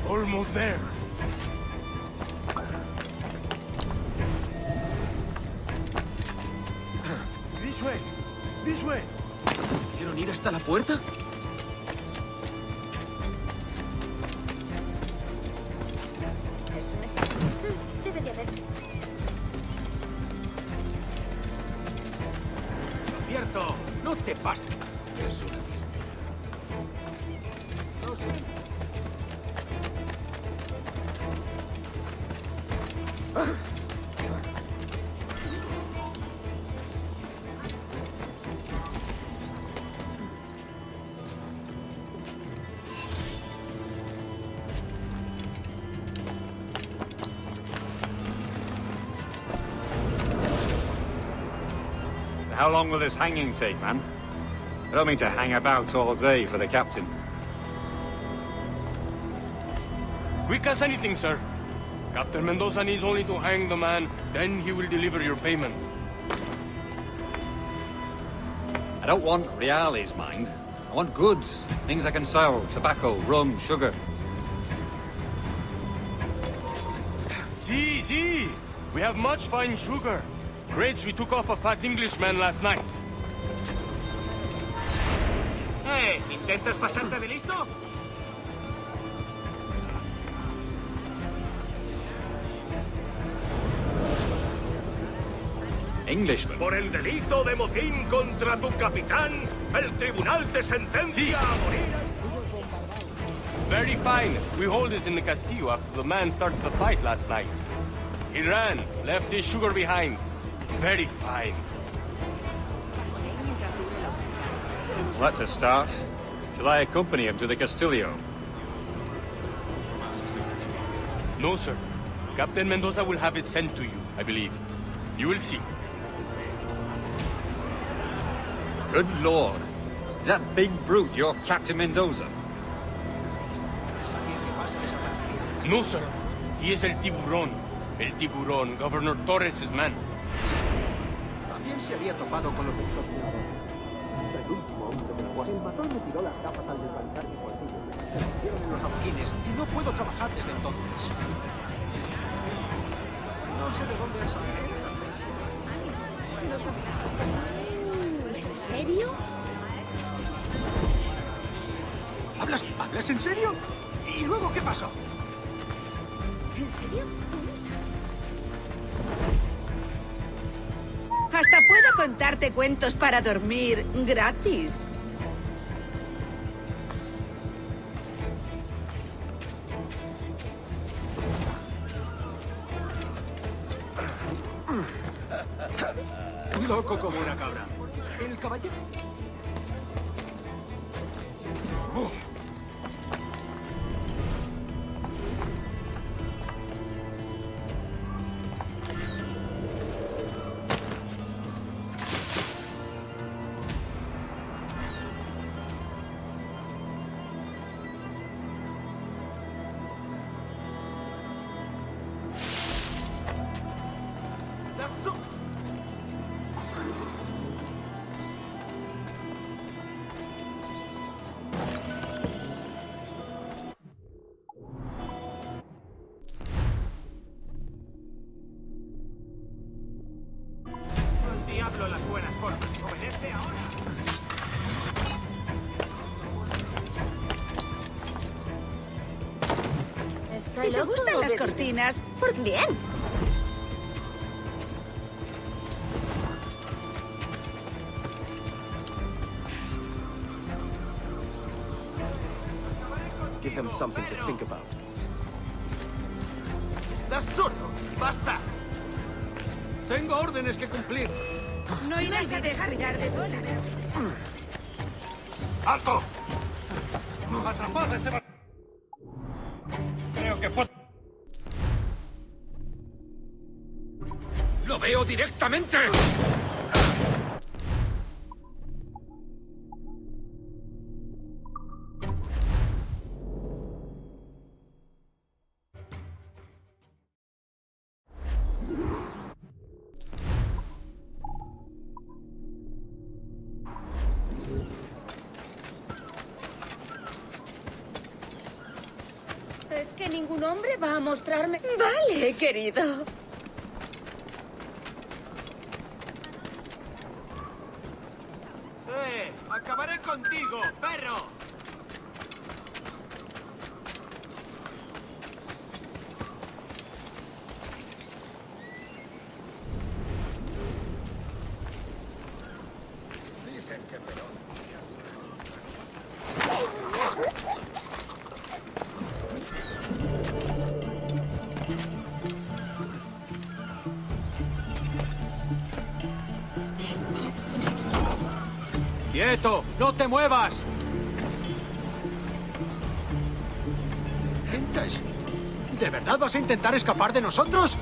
Almost there. This way. This way. ¿Quieren ir hasta la puerta? Debe de haber. Cierto. No te pases. Eso. No sé. How long will this hanging take, man? I don't mean to hang about all day for the captain. Quick as anything, sir. Captain Mendoza needs only to hang the man, then he will deliver your payment. I don't want reales, mind. I want goods. Things I can sell. Tobacco, rum, sugar. See. We have much fine sugar. Grades, we took off a fat Englishman last night. ¿Intentas pasarte de listo? Englishman. Por el delito de motín contra tu capitán, el tribunal te sentencia a morir. Very fine. We hold it in the Castillo after the man started the fight last night. He ran, left his sugar behind. Very fine. Well, that's a start. Shall I accompany him to the Castillo? No, sir. Captain Mendoza will have it sent to you, I believe. You will see. Good Lord. Is that big brute your Captain Mendoza? No, sir. He is el tiburón. El tiburón, Governor Torres' man. También se había topado con los del tornado. El último hombre del cual el matón me tiró las gafas al desbancar mi cuartillo. Se rompieron en los adoquines y no puedo trabajar desde entonces. No sé de dónde ha salido. ¿En serio? ¿Hablas en serio? ¿Y luego qué pasó? ¿En serio? Hasta puedo contarte cuentos para dormir gratis. Loco como una cabra. El caballero. Diablo las buenas formas. Obedece ahora. Si te gustan las cortinas, ¿por qué? Bien. Give them something to think about. ¿Estás sordo? ¡Basta! Tengo órdenes que cumplir. No irás a descuidar de Dona. ¡Alto! ¡Atrapad a ese... Creo que puedo... ¡Lo veo directamente! ¿Es que ningún hombre va a mostrarme? Vale, querido. ¡Acabaré contigo, perro! Dicen que Perón... ¡Quieto! ¡No te muevas! ¿Gentes? ¿De verdad vas a intentar escapar de nosotros?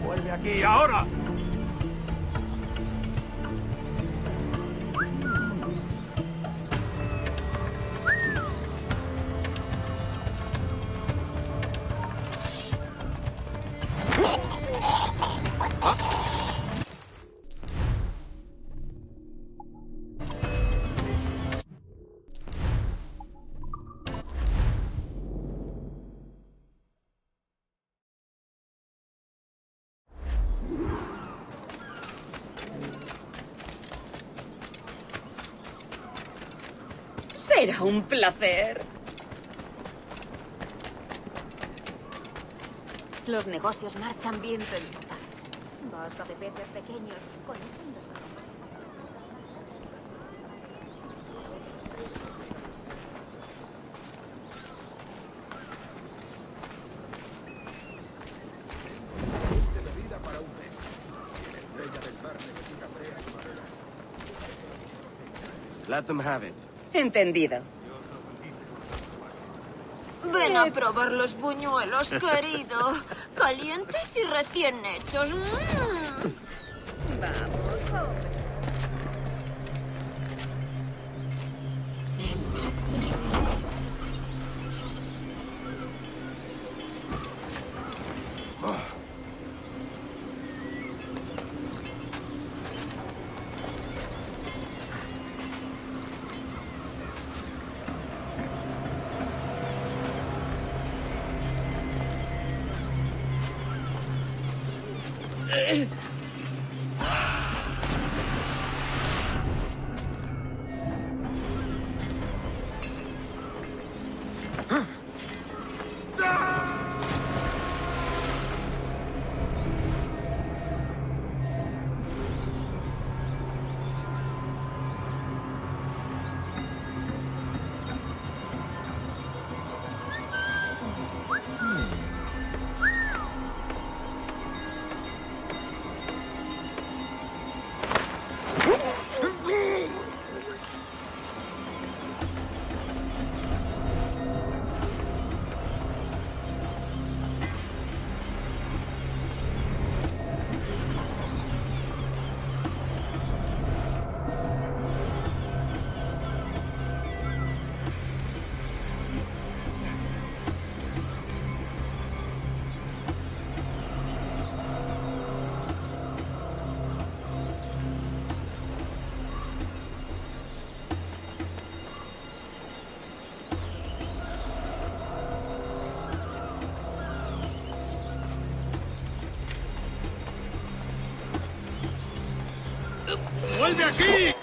¡Vuelve aquí, ahora! Será un placer. Los negocios marchan viento en popa. Basta de peces pequeños. Con eso nos Let them have it. Entendido. Ven a probar los buñuelos, querido. Calientes y recién hechos. Vamos, joven. ¡Vuelve aquí!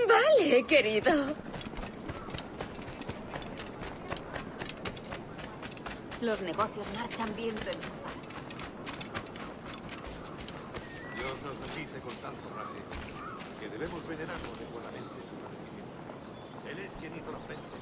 Vale, querido. Los negocios marchan viento en popa. Dios nos bendice con tanto grande que debemos venerarlo adecuadamente. Él es quien hizo los festes.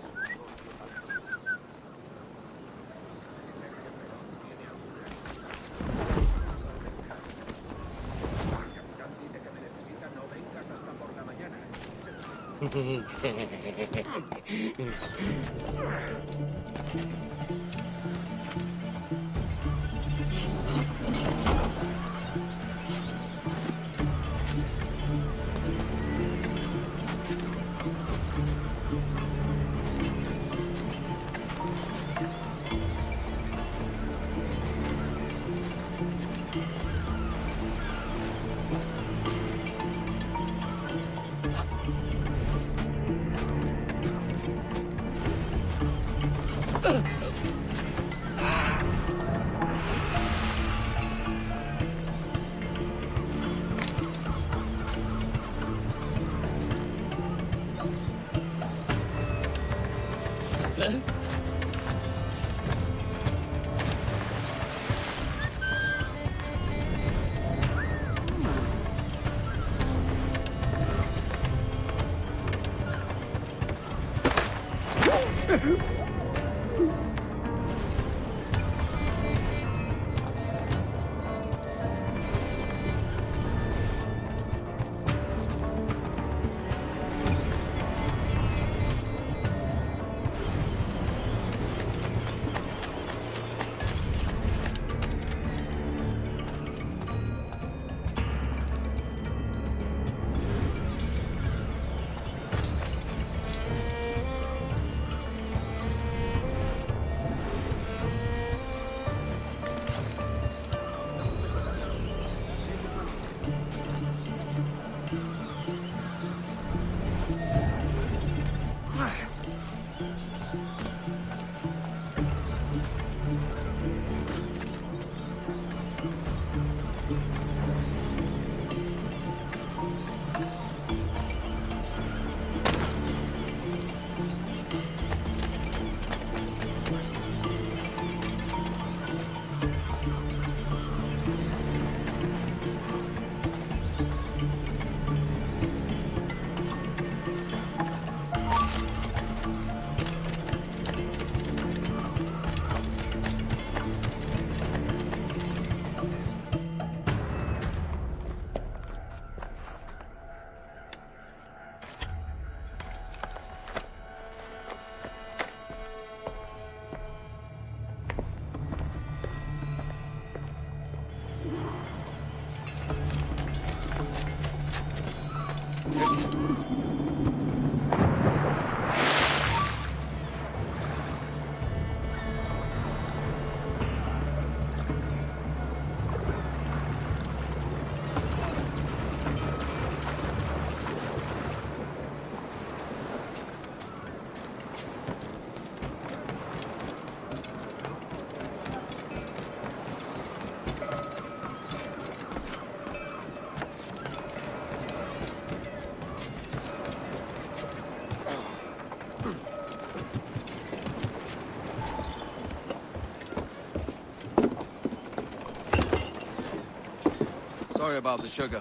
Sorry about the sugar.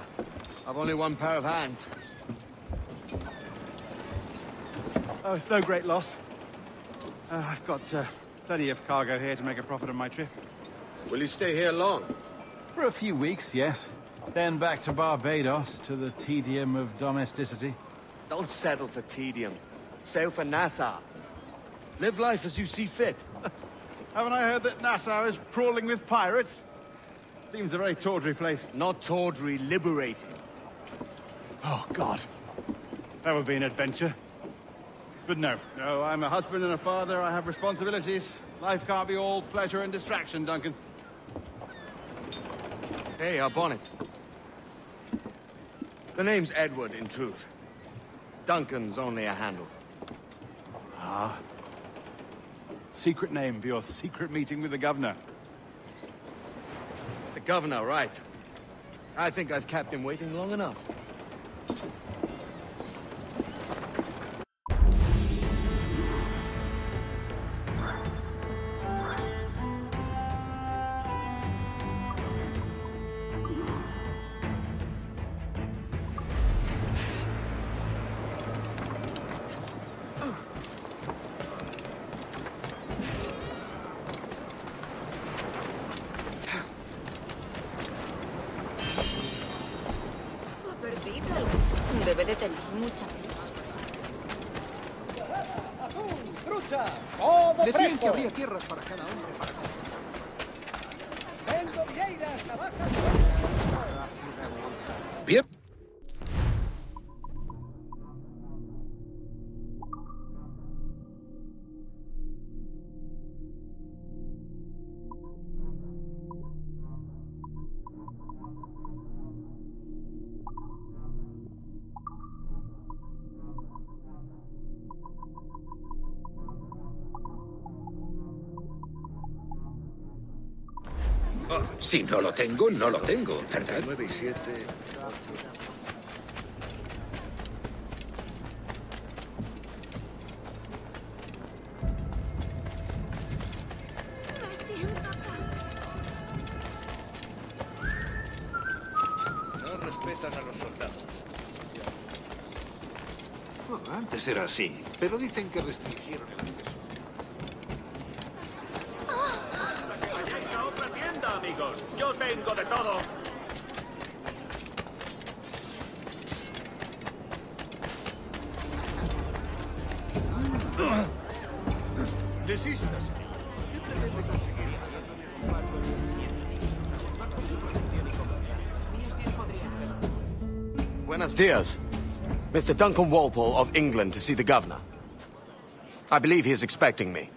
I've only one pair of hands. Oh, it's no great loss. I've got plenty of cargo here to make a profit on my trip. Will you stay here long? For a few weeks, yes. Then back to Barbados, to the tedium of domesticity. Don't settle for tedium. Sail for Nassau. Live life as you see fit. Haven't I heard that Nassau is crawling with pirates? Seems a very tawdry place. Not tawdry, liberated. Oh, God. That would be an adventure. But no, I'm a husband and a father. I have responsibilities. Life can't be all pleasure and distraction, Duncan. Hey, our bonnet. The name's Edward, in truth. Duncan's only a handle. Ah. Secret name for your secret meeting with the governor. The governor, right. I think I've kept him waiting long enough. Debe de tener mucha ¡Trucha! ¡Todo decían que habría tierras para cada hombre para Bien. Oh, si no lo tengo, no lo tengo, ¿verdad? 9 y 7... No respetan a los soldados. Bueno, antes era así, pero dicen que restringieron el acceso. ¡Vayáis a otra tienda, amigos! ¡Yo tengo de todo! Desista, señor. ¿Qué pretende conseguir? Buenos dias. Mr. Duncan Walpole of England to see the governor. I believe he is expecting me.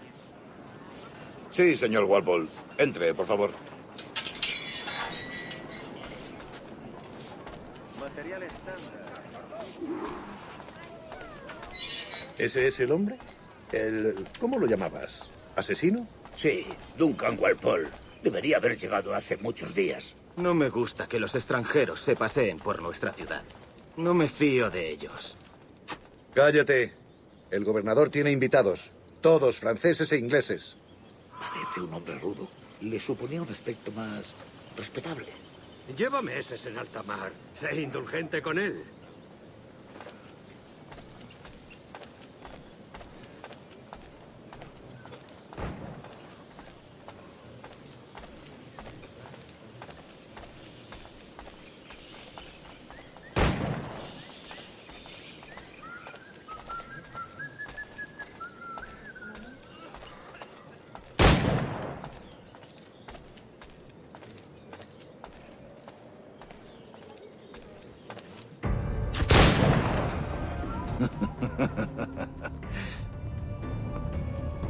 Sí, señor Walpole. Entre, por favor. Material estándar. ¿Ese es el hombre? ¿Cómo lo llamabas? ¿Asesino? Sí, Duncan Walpole. Debería haber llegado hace muchos días. No me gusta que los extranjeros se paseen por nuestra ciudad. No me fío de ellos. Cállate. El gobernador tiene invitados. Todos franceses e ingleses. Parece un hombre rudo. Le suponía un aspecto más respetable. Lleva meses en alta mar. Sé indulgente con él.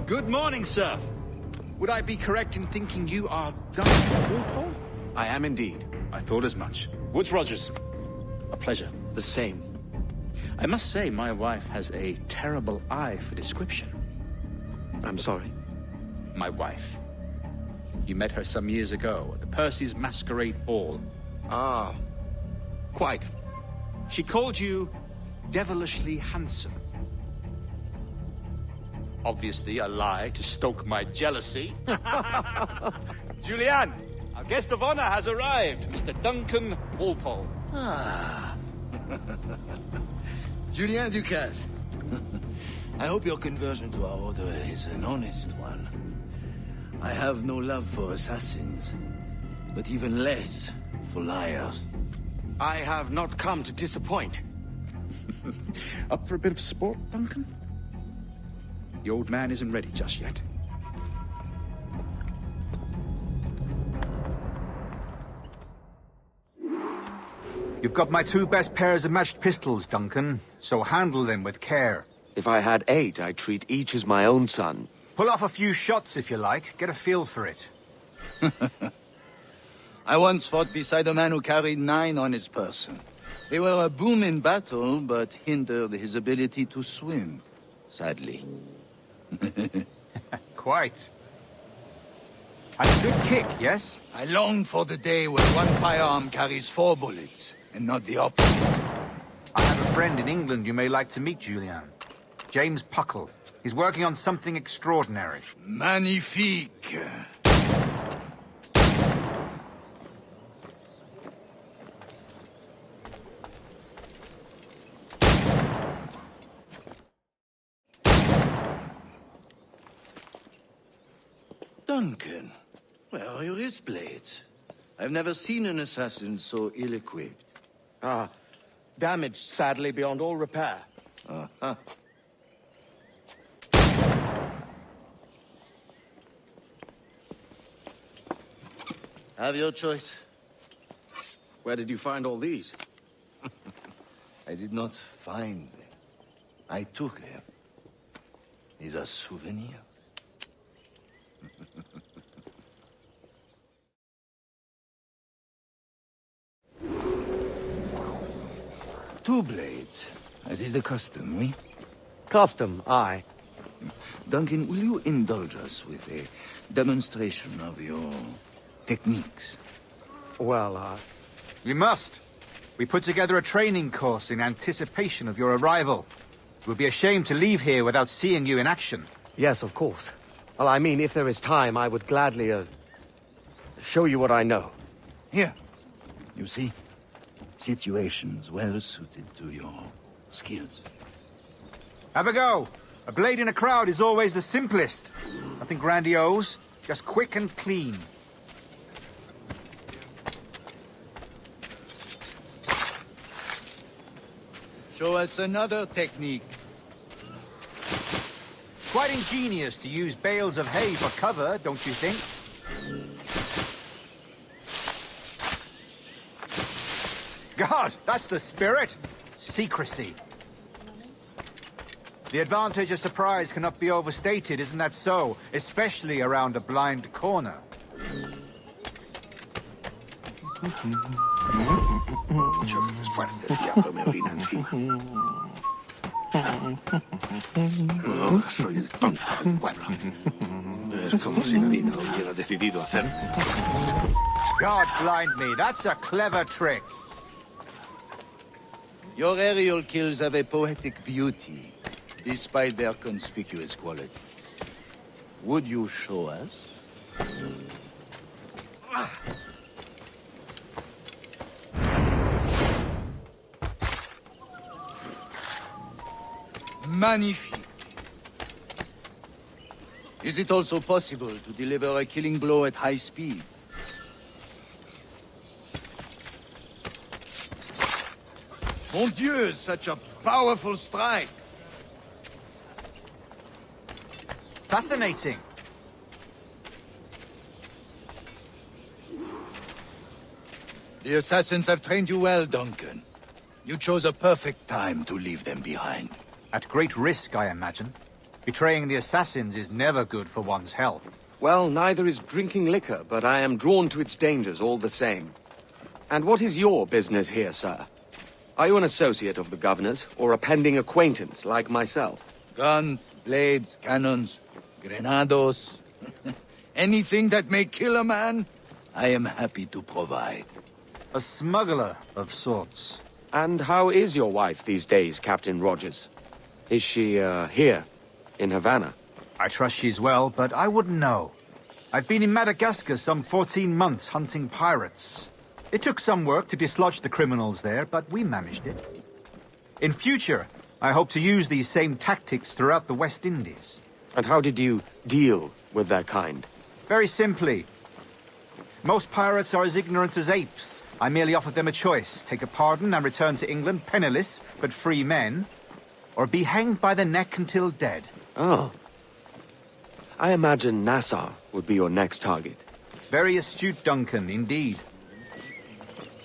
Good morning, sir. Would I be correct in thinking you are Duncan Walpole? I am indeed. I thought as much. Woods Rogers. A pleasure. The same. I must say, my wife has a terrible eye for description. I'm sorry. My wife. You met her some years ago at the Percy's Masquerade Ball. Ah, quite. She called you devilishly handsome. Obviously a lie to stoke my jealousy. Julianne, our guest of honor has arrived, Mr. Duncan Walpole. Ah. Julien Ducasse. I hope your conversion to our order is an honest one. I have no love for assassins, but even less for liars. I have not come to disappoint. Up for a bit of sport, Duncan? The old man isn't ready just yet. You've got my 2 best pairs of matched pistols, Duncan, so handle them with care. If I had 8, I'd treat each as my own son. Pull off a few shots if you like. Get a feel for it. I once fought beside a man who carried 9 on his person. They were a boom in battle, but hindered his ability to swim, sadly. Quite. And a good kick, yes? I long for the day when one firearm carries 4 bullets, and not the opposite. I have a friend in England you may like to meet, Julian. James Puckle. He's working on something extraordinary. Magnifique. Duncan, where are your wrist blades? I've never seen an assassin so ill-equipped. Ah, damaged, sadly, beyond all repair. Uh-huh. Have your choice. Where did you find all these? I did not find them. I took them. These are souvenirs. Two blades, as is the custom, oui? Custom, aye. Duncan, will you indulge us with a demonstration of your techniques? Well, We must. We put together a training course in anticipation of your arrival. It would be a shame to leave here without seeing you in action. Yes, of course. Well, I mean, if there is time, I would gladly, show you what I know. Here. You see? Situations well suited to your skills. Have a go. A blade in a crowd is always the simplest. Nothing grandiose, just quick and clean. Show us another technique. Quite ingenious to use bales of hay for cover, don't you think? God, that's the spirit. Secrecy. The advantage of surprise cannot be overstated, isn't that so? Especially around a blind corner. No, soy el tonto del pueblo. Es como si nadie lo hubiera decidido hacer. God blind me, that's a clever trick. Your aerial kills have a poetic beauty, despite their conspicuous quality. Would you show us? Magnifique. Is it also possible to deliver a killing blow at high speed? Mon Dieu, such a powerful strike! Fascinating. The assassins have trained you well, Duncan. You chose a perfect time to leave them behind. At great risk, I imagine. Betraying the assassins is never good for one's health. Well, neither is drinking liquor, but I am drawn to its dangers all the same. And what is your business here, sir? Are you an associate of the governor's, or a pending acquaintance like myself? Guns, blades, cannons, grenados. Anything that may kill a man, I am happy to provide. A smuggler of sorts. And how is your wife these days, Captain Rogers? Is she, here, in Havana? I trust she's well, but I wouldn't know. I've been in Madagascar some 14 months hunting pirates. It took some work to dislodge the criminals there, but we managed it. In future, I hope to use these same tactics throughout the West Indies. And how did you deal with their kind? Very simply. Most pirates are as ignorant as apes. I merely offered them a choice. Take a pardon and return to England penniless, but free men. Or be hanged by the neck until dead. Oh. I imagine Nassau would be your next target. Very astute, Duncan, indeed.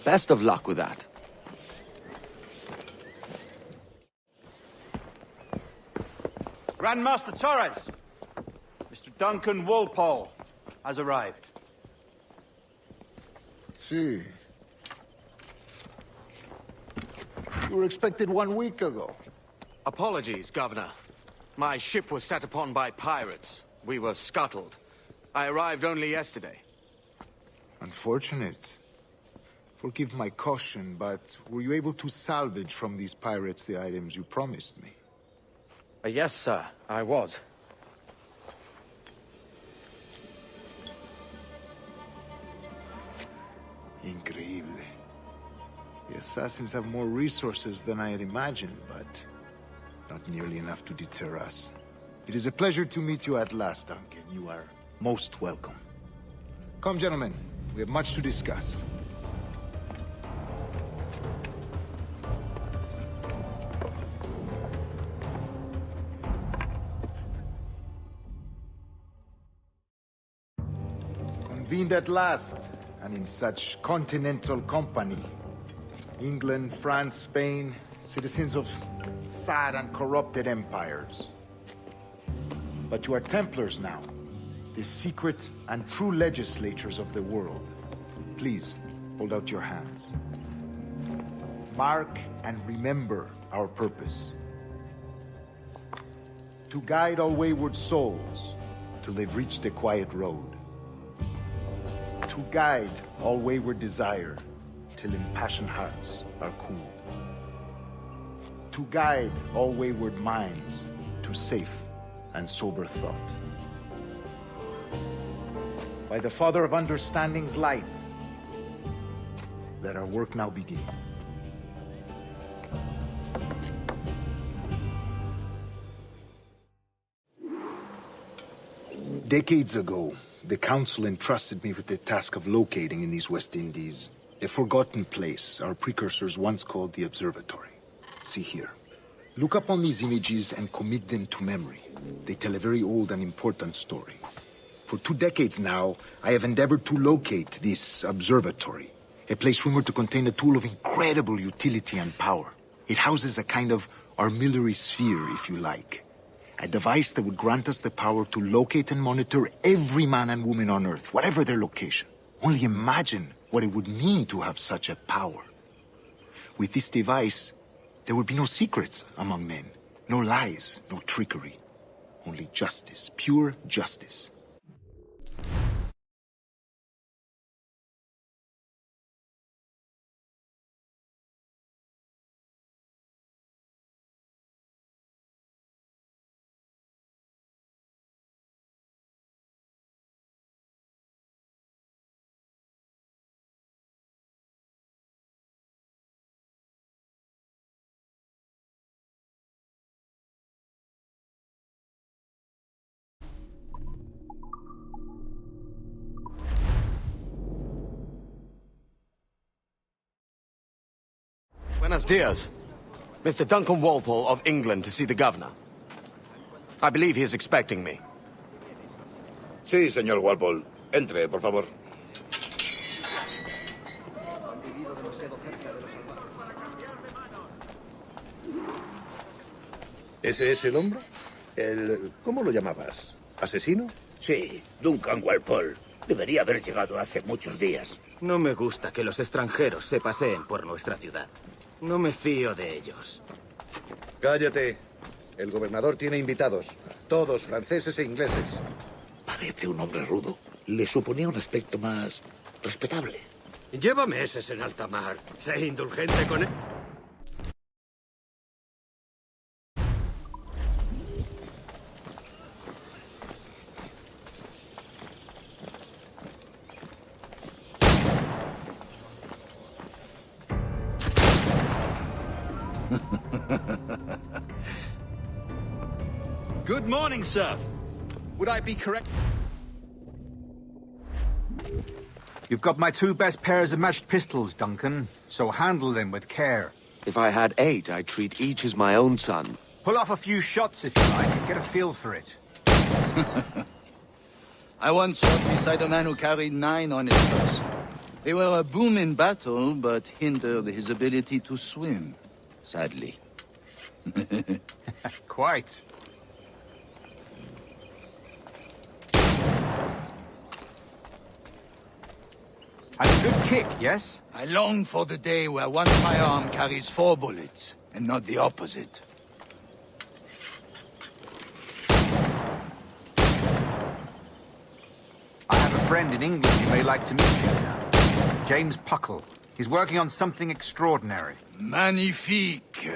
Best of luck with that. Grandmaster Torres! Mr. Duncan Walpole has arrived. See. You were expected 1 week ago. Apologies, Governor. My ship was set upon by pirates. We were scuttled. I arrived only yesterday. Unfortunate. Forgive my caution, but were you able to salvage from these pirates the items you promised me? Yes, sir, I was. Increíble. The assassins have more resources than I had imagined, but not nearly enough to deter us. It is a pleasure to meet you at last, Duncan. You are most welcome. Come, gentlemen. We have much to discuss. Convened at last, and in such continental company. England, France, Spain, citizens of sad and corrupted empires. But you are Templars now, the secret and true legislators of the world. Please, hold out your hands. Mark and remember our purpose. To guide all wayward souls till they've reached a quiet road. To guide all wayward desire till impassioned hearts are cooled. To guide all wayward minds to safe and sober thought. By the Father of Understanding's light, let our work now begin. Decades ago, the Council entrusted me with the task of locating in these West Indies a forgotten place our precursors once called the Observatory. See here. Look upon these images and commit them to memory. They tell a very old and important story. For 2 decades now, I have endeavored to locate this observatory, a place rumored to contain a tool of incredible utility and power. It houses a kind of armillary sphere, if you like. A device that would grant us the power to locate and monitor every man and woman on Earth, whatever their location. Only imagine what it would mean to have such a power. With this device, there would be no secrets among men, no lies, no trickery. Only justice, pure justice. Buenos dias. Mr. Duncan Walpole of England to see the governor. I believe he is expecting me. Sí, señor Walpole. Entre, por favor. ¿Ese es el hombre? ¿Cómo lo llamabas? ¿Asesino? Sí, Duncan Walpole. Debería haber llegado hace muchos días. No me gusta que los extranjeros se paseen por nuestra ciudad. No me fío de ellos. Cállate. El gobernador tiene invitados. Todos franceses e ingleses. Parece un hombre rudo. Le suponía un aspecto más respetable. Lleva meses en alta mar. Sé indulgente con él. Good morning, sir. Would I be correct? You've got my 2 best pairs of matched pistols, Duncan, so handle them with care. If I had 8, I'd treat each as my own son. Pull off a few shots if you like, get a feel for it. I once fought beside a man who carried 9 on his person. They were a boom in battle, but hindered his ability to swim, sadly. Quite. Had a good kick, yes? I long for the day where one firearm carries 4 bullets, and not the opposite. I have a friend in England you may like to meet, Julian. James Puckle. He's working on something extraordinary. Magnifique.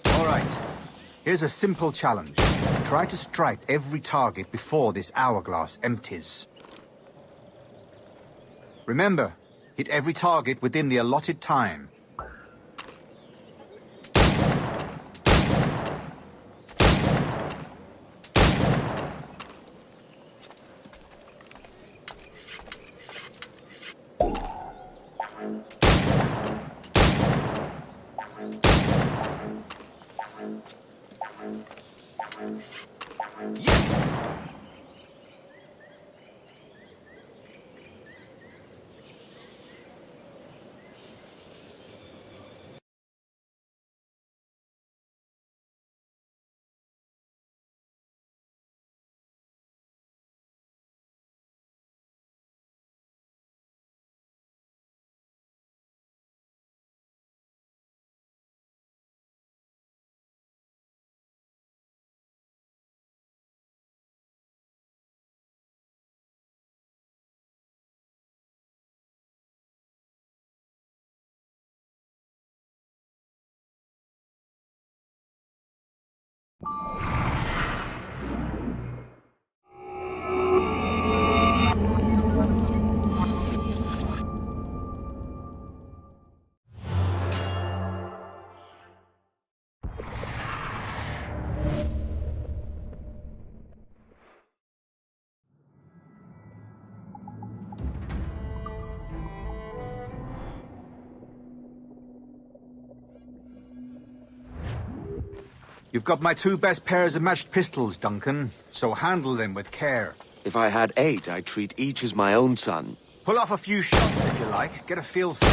All right. Here's a simple challenge. Try to strike every target before this hourglass empties. Remember, hit every target within the allotted time. Yes! You've got my 2 best pairs of matched pistols, Duncan, so handle them with care. If I had 8, I'd treat each as my own son. Pull off a few shots if you like, get a feel for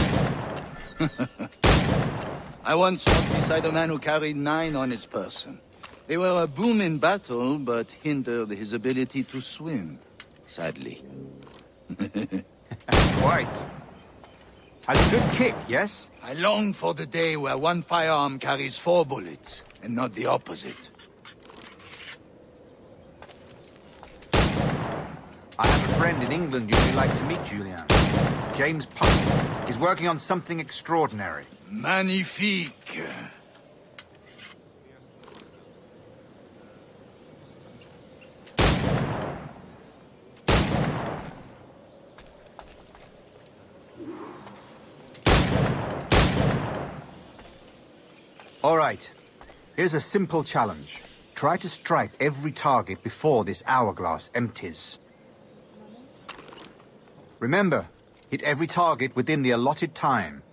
it. I once fought beside a man who carried 9 on his person. They were a boom in battle, but hindered his ability to swim, sadly. Quite. Had a good kick, yes? I long for the day where one firearm carries 4 bullets, and not the opposite. I have a friend in England you may like to meet, Julian. James Puckle. He's working on something extraordinary. Magnifique. All right. Here's a simple challenge. Try to strike every target before this hourglass empties. Remember, hit every target within the allotted time.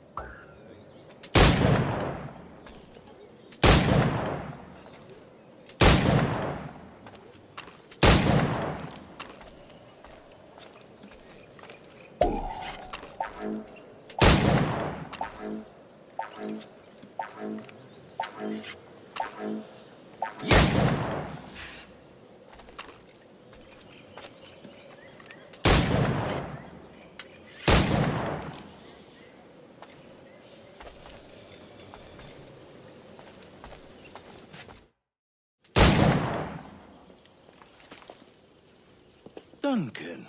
Duncan.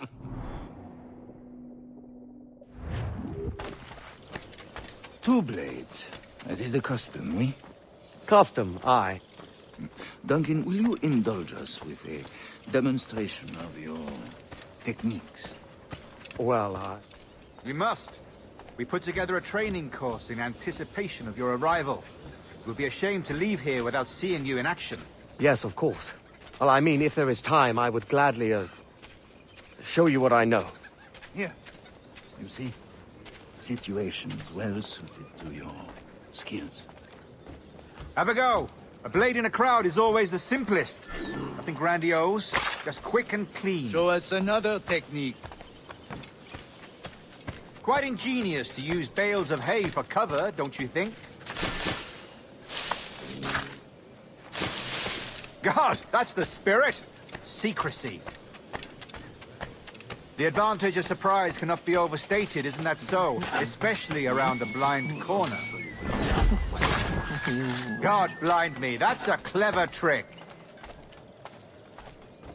Two blades, as is the custom, oui? Custom, aye. Duncan, will you indulge us with a demonstration of your techniques? Well, We must. We put together a training course in anticipation of your arrival. It would be a shame to leave here without seeing you in action. Yes, of course. Well, I mean, if there is time, I would gladly, show you what I know. Here. You see? Situations well suited to your skills. Have a go. A blade in a crowd is always the simplest. Nothing grandiose, just quick and clean. Show us another technique. Quite ingenious to use bales of hay for cover, don't you think? God, that's the spirit. Secrecy. The advantage of surprise cannot be overstated, isn't that so? Especially around a blind corner. God blind me, that's a clever trick.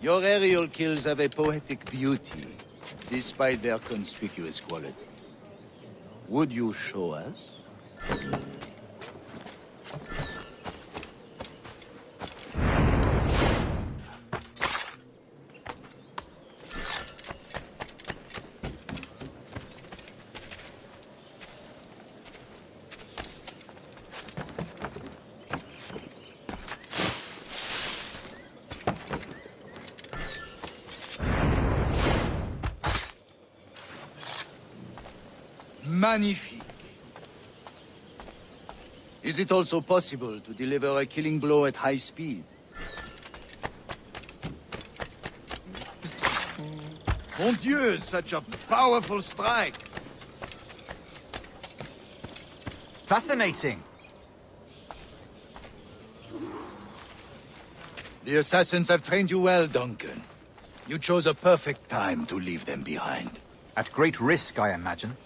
Your aerial kills have a poetic beauty, despite their conspicuous quality. Would you show us? Magnifique. Is it also possible to deliver a killing blow at high speed? Mon Dieu, such a powerful strike! Fascinating. The assassins have trained you well, Duncan. You chose a perfect time to leave them behind. At great risk, I imagine.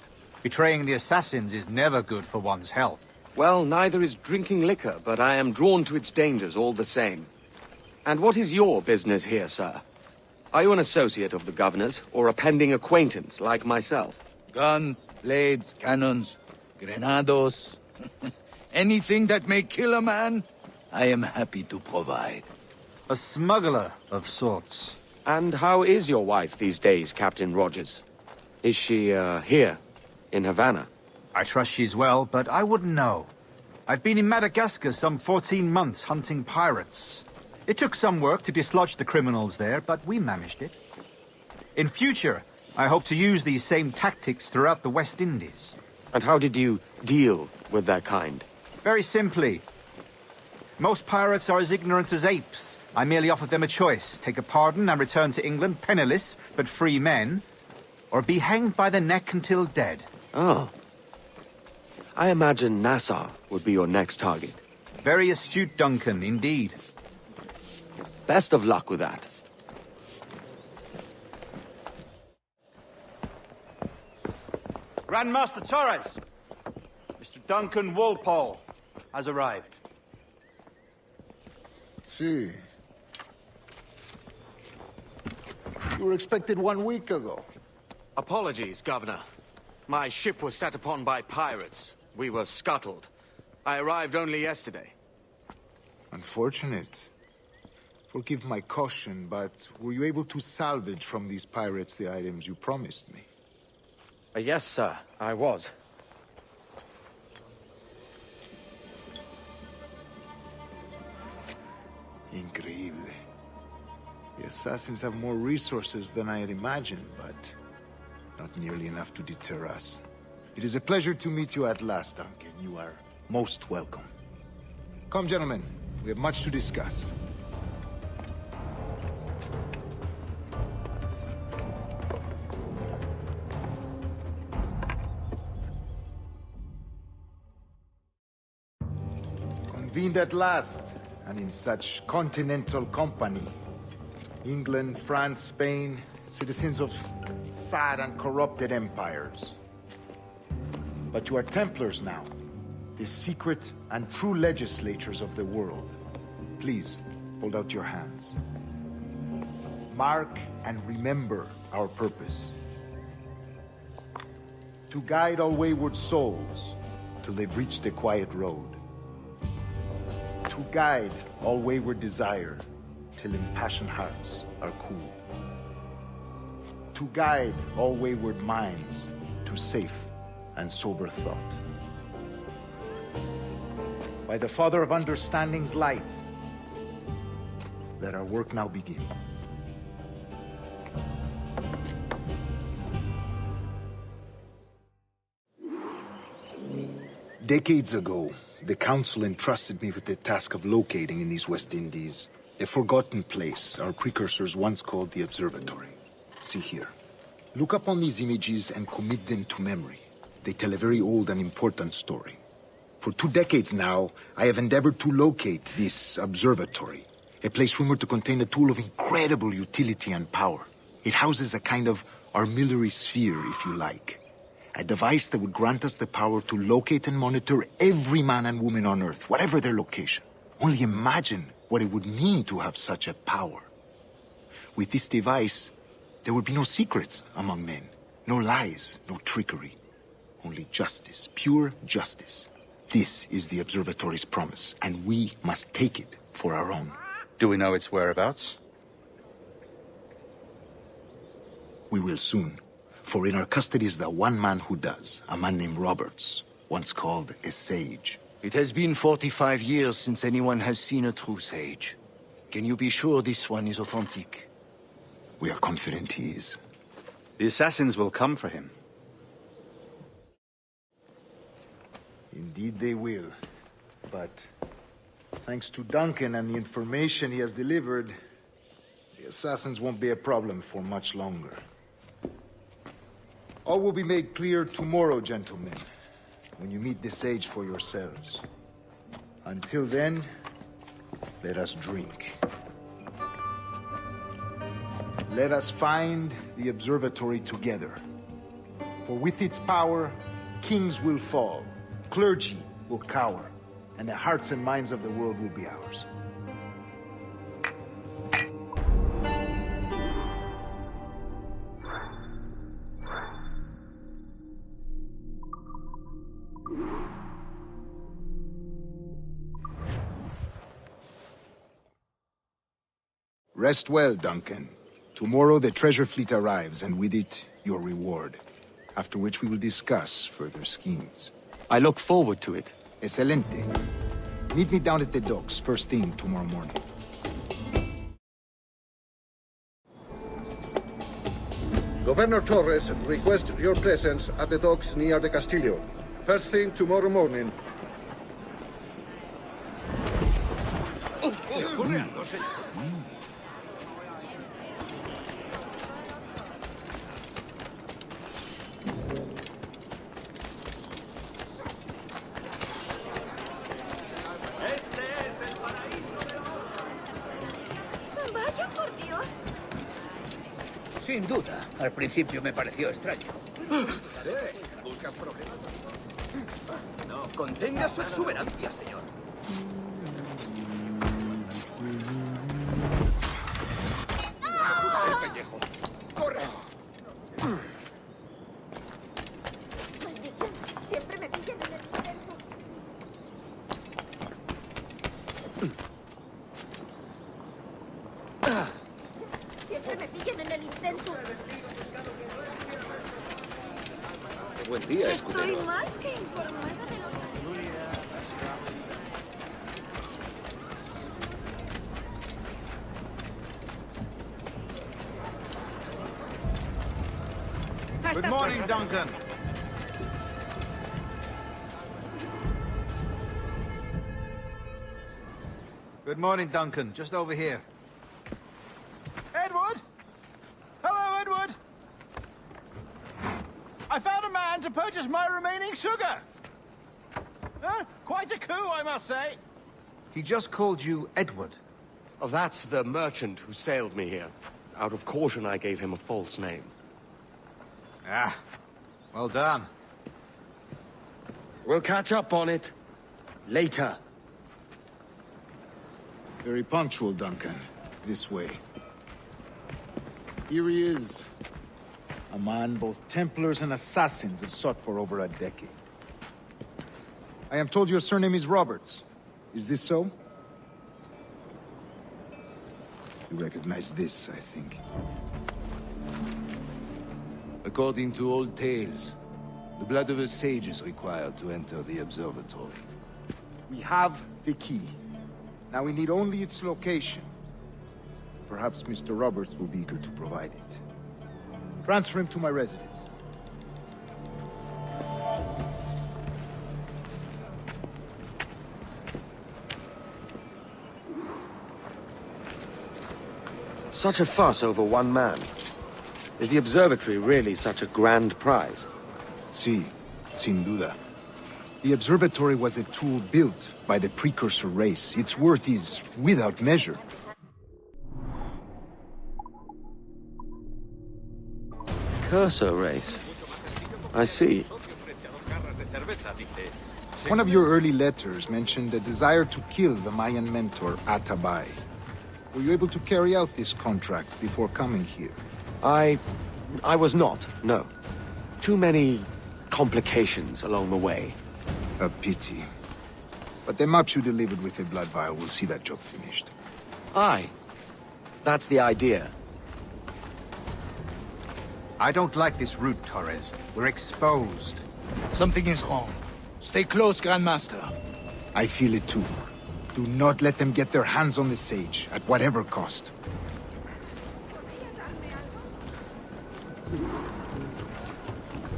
Betraying the assassins is never good for one's health. Well, neither is drinking liquor, but I am drawn to its dangers all the same. And what is your business here, sir? Are you an associate of the governor's, or a pending acquaintance like myself? Guns, blades, cannons, grenados. Anything that may kill a man, I am happy to provide. A smuggler of sorts. And how is your wife these days, Captain Rogers? Is she, here, in Havana? I trust she's well, but I wouldn't know. I've been in Madagascar some 14 months hunting pirates. It took some work to dislodge the criminals there, but we managed it. In future, I hope to use these same tactics throughout the West Indies. And how did you deal with that kind? Very simply. Most pirates are as ignorant as apes. I merely offered them a choice. Take a pardon and return to England penniless, but free men, or be hanged by the neck until dead. Oh. I imagine Nassau would be your next target. Very astute, Duncan, indeed. Best of luck with that. Grandmaster Torres! Mr. Duncan Walpole has arrived. See. You were expected 1 week ago. Apologies, Governor. My ship was set upon by pirates. We were scuttled. I arrived only yesterday. Unfortunate. Forgive my caution, but were you able to salvage from these pirates the items you promised me? Yes, sir, I was. Increíble. The assassins have more resources than I had imagined, but not nearly enough to deter us. It is a pleasure to meet you at last, Duncan. You are most welcome. Come, gentlemen. We have much to discuss. Convened at last, and in such continental company. England, France, Spain, citizens of sad and corrupted empires. But you are Templars now, the secret and true legislators of the world. Please, hold out your hands. mark and remember our purpose. To guide all wayward souls till they've reached a quiet road. To guide all wayward desire till impassioned hearts are cooled. To guide all wayward minds to safe and sober thought. By the Father of Understanding's light, let our work now begin. Decades ago, the Council entrusted me with the task of locating in these West Indies a forgotten place our precursors once called the Observatory. See here. Look upon these images and commit them to memory. They tell a very old and important story. For 2 decades now, I have endeavored to locate this observatory, a place rumored to contain a tool of incredible utility and power. It houses a kind of armillary sphere, if you like. A device that would grant us the power to locate and monitor every man and woman on Earth, whatever their location. Only imagine what it would mean to have such a power. With this device, there would be no secrets among men, no lies, no trickery. Only justice, pure justice. This is the observatory's promise, and we must take it for our own. Do we know its whereabouts? We will soon. For in our custody is the one man who does, a man named Roberts, once called a sage. It has been 45 years since anyone has seen a true sage. Can you be sure this one is authentic? We are confident he is. The assassins will come for him. Indeed they will. But thanks to Duncan and the information he has delivered, the assassins won't be a problem for much longer. All will be made clear tomorrow, gentlemen, when you meet the sage for yourselves. Until then, let us drink. Let us find the observatory together. For with its power, kings will fall, clergy will cower, and the hearts and minds of the world will be ours. Rest well, Duncan. Tomorrow the treasure fleet arrives, and with it, your reward. After which we will discuss further schemes. I look forward to it. Excelente. Meet me down at the docks first thing tomorrow morning. Governor Torres requests your presence at the docks near the Castillo. First thing tomorrow morning. Vaya por Dios. Sin duda. Al principio me pareció extraño. ¿Buscas problemas? No, contenga su exuberancia, señor. El pellejo. ¡Corre! Maldición, siempre me pillan en el intento. Siempre me pillan en el intento. Buen día, Estoy escudero. más que informada de lo Good morning, Duncan. Good morning, Duncan. Just over here. Edward? Hello, Edward. I found a man to purchase my remaining sugar. Quite a coup, I must say. He just called you Edward. Oh, that's the merchant who sailed me here. Out of caution, I gave him a false name. Ah, well done. We'll catch up on it later. Very punctual, Duncan. This way. Here he is. A man both Templars and Assassins have sought for over a decade. I am told your surname is Roberts. Is this so? You recognize this, I think. According to old tales, the blood of a sage is required to enter the observatory. We have the key. Now we need only its location. Perhaps Mr. Roberts will be eager to provide it. Transfer him to my residence. Such a fuss over one man. Is the observatory really such a grand prize? Sí, sin duda. The observatory was a tool built by the precursor race. Its worth is without measure. Cursor race. I see. One of your early letters mentioned a desire to kill the Mayan mentor, Atabay. Were you able to carry out this contract before coming here? I was not, no. Too many complications along the way. A pity. But the maps you delivered with the blood vial will see that job finished. Aye. That's the idea. I don't like this route, Torres. We're exposed. Something is wrong. Stay close, Grandmaster. I feel it too. Do not let them get their hands on the sage, at whatever cost.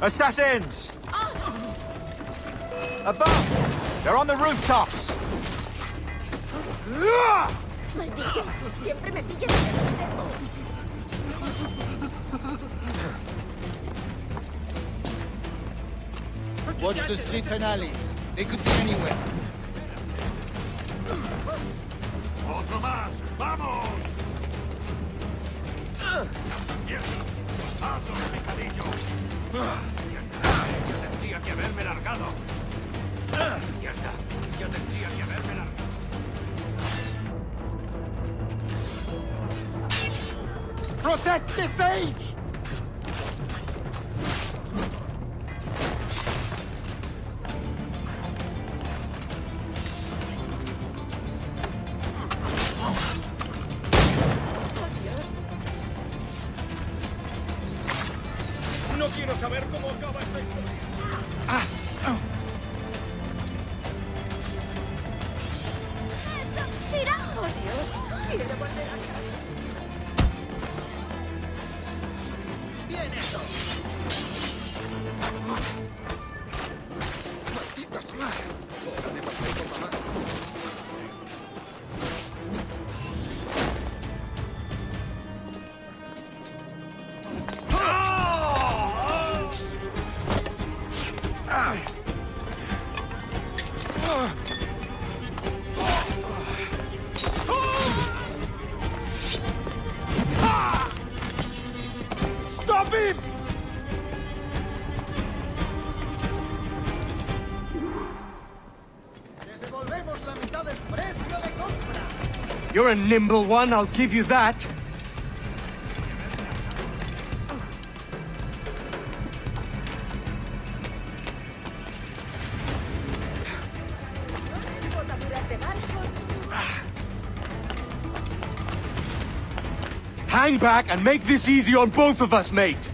Assassins! Above! They're on the rooftops! Maldito, siempre me pillan. Watch the streets and alleys. They could be anywhere. ¡Otro más! ¡Vamos! ¡Hazlo, picadillo! Yo tendría que haberme largado. Ya está. Yo tendría que haberme largado. Protect the sage! No quiero saber cómo acaba esta historia. ¡Mira! ¡Oh, Dios! ¡Quiero volver a casa! ¡Bien eso! ¡Maldita sea! Ahora me pasé por mamá. Stop him! You're a nimble one, I'll give you that. Hang back and make this easy on both of us, mate.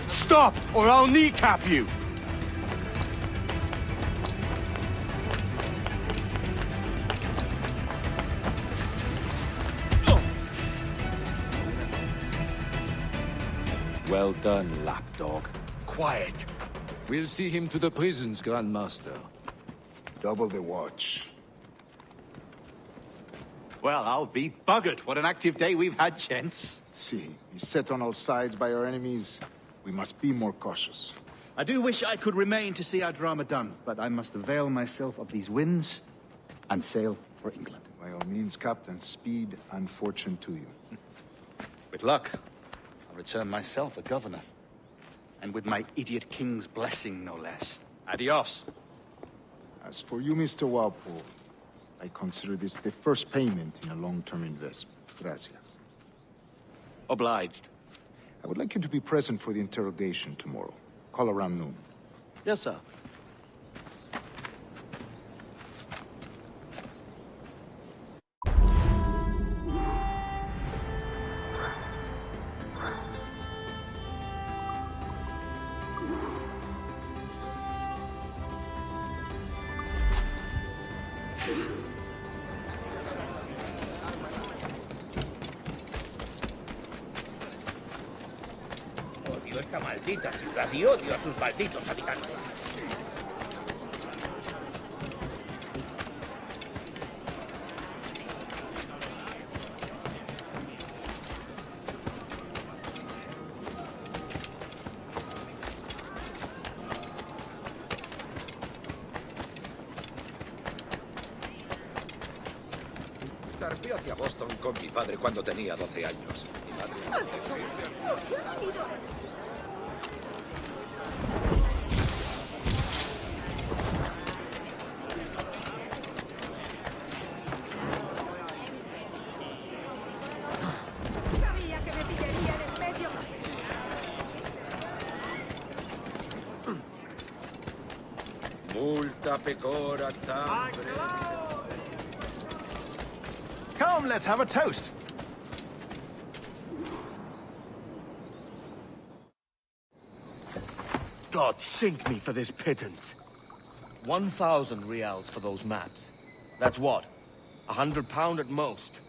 Stop, or I'll kneecap you! Well done, lapdog. Quiet. We'll see him to the prisons, Grandmaster. Double the watch. Well, I'll be buggered. What an active day we've had, gents. See, he's set on all sides by our enemies. We must be more cautious. I do wish I could remain to see our drama done, but I must avail myself of these winds and sail for England. By all means, Captain, speed and fortune to you. With luck, I'll return myself a governor. And with my idiot king's blessing, no less. Adios. As for you, Mr. Walpole, I consider this the first payment in a long-term investment. Gracias. Obliged. I would like you to be present for the interrogation tomorrow. Call around noon. Yes, sir. Odio esta maldita ciudad y odio a sus malditos habitantes. Zarpé hacia Boston con mi padre cuando tenía 12 años. Mi madre... Sabía que me pillaría en medio. Multa pecora tambre. Come, let's have a toast. God sink me for this pittance. 1,000 reals for those maps. That's what? £100 at most.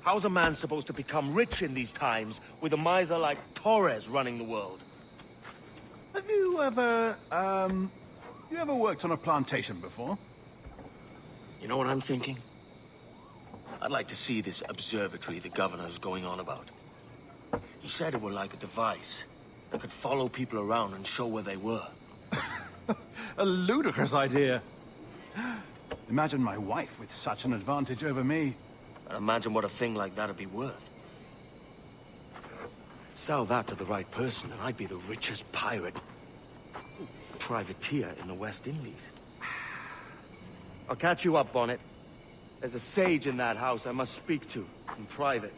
How's a man supposed to become rich in these times with a miser like Torres running the world? Have you ever, worked on a plantation before? You know what I'm thinking? I'd like to see this observatory the governor's going on about. He said it were like a device that could follow people around and show where they were. A ludicrous idea. Imagine my wife with such an advantage over me. And imagine what a thing like that'd be worth. Sell that to the right person and I'd be the richest pirate. Privateer in the West Indies. I'll catch you up, Bonnet. There's a sage in that house I must speak to, in private.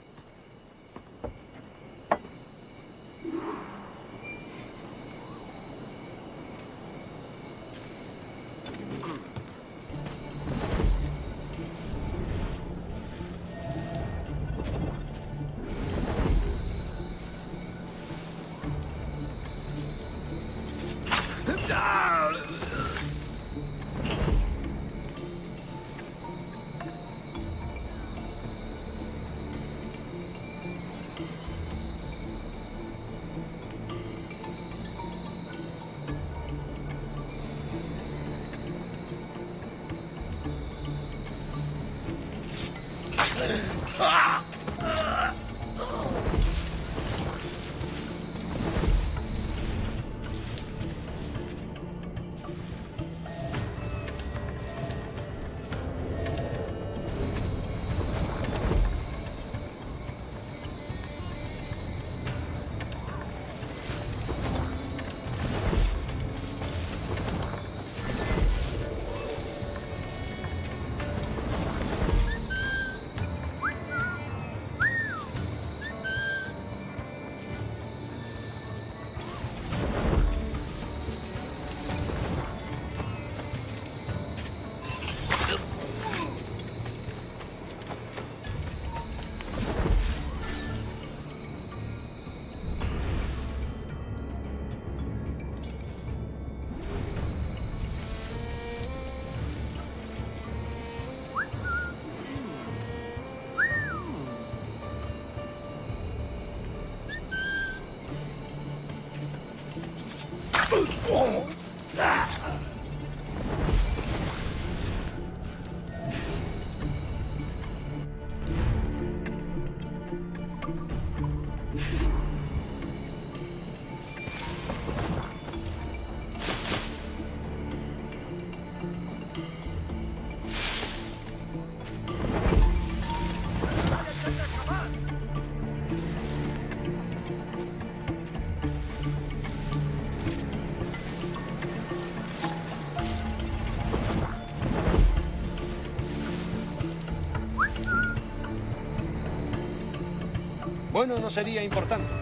Bueno, no sería importante.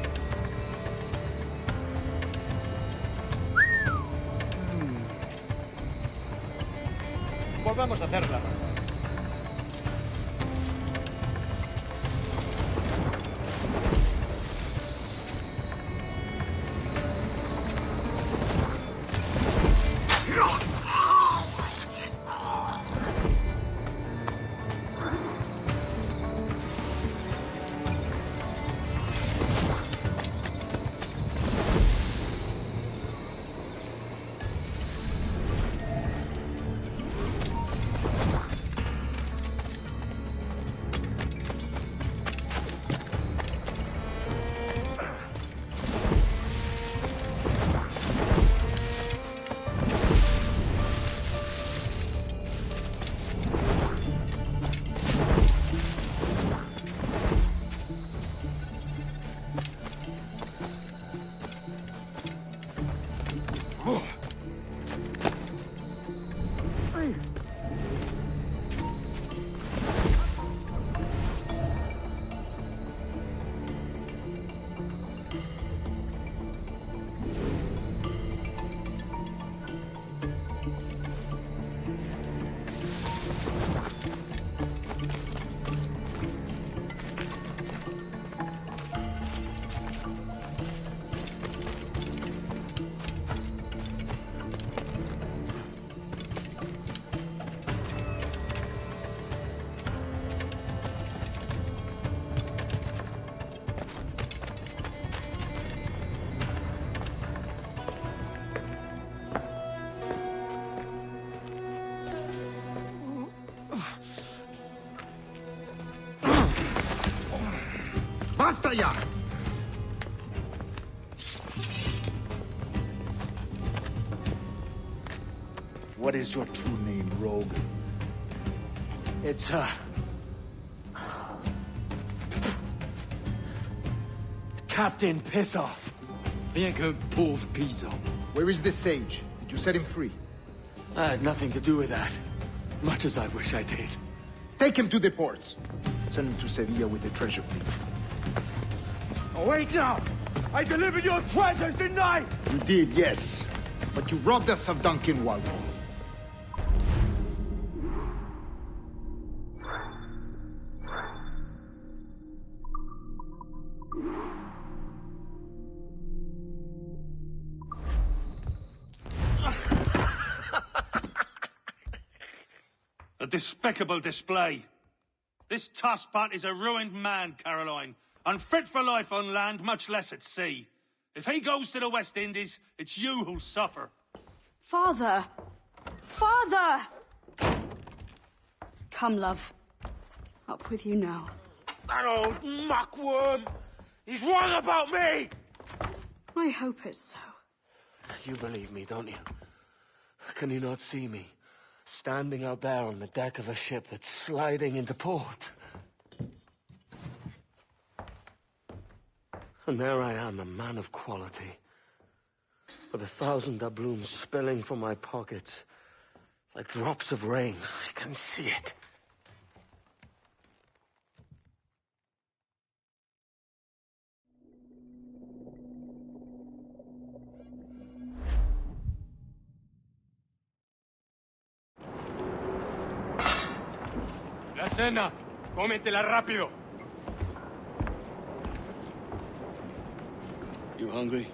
Volvamos a hacer la ronda. ¡Basta ya! What is your true name, rogue? It's, Captain Pissoff. Bien que pauvre paysan. Where is the sage? Did you set him free? I had nothing to do with that. Much as I wish I did. Take him to the ports. Send him to Sevilla with the treasure fleet. Oh, wait now! I delivered your treasures, didn't I? You did, yes. But you robbed us of Duncan, Walpole. A despicable display. This tosspot is a ruined man, Caroline. Unfit for life on land, much less at sea. If he goes to the West Indies, it's you who'll suffer. Father! Father! Come, love. Up with you now. That old muckworm! He's wrong about me! I hope it's so. You believe me, don't you? Can you not see me? Standing out there on the deck of a ship that's sliding into port. And there I am, a man of quality. With 1,000 doubloons spilling from my pockets. Like drops of rain. I can see it. La cena. Cómetela rápido. You hungry?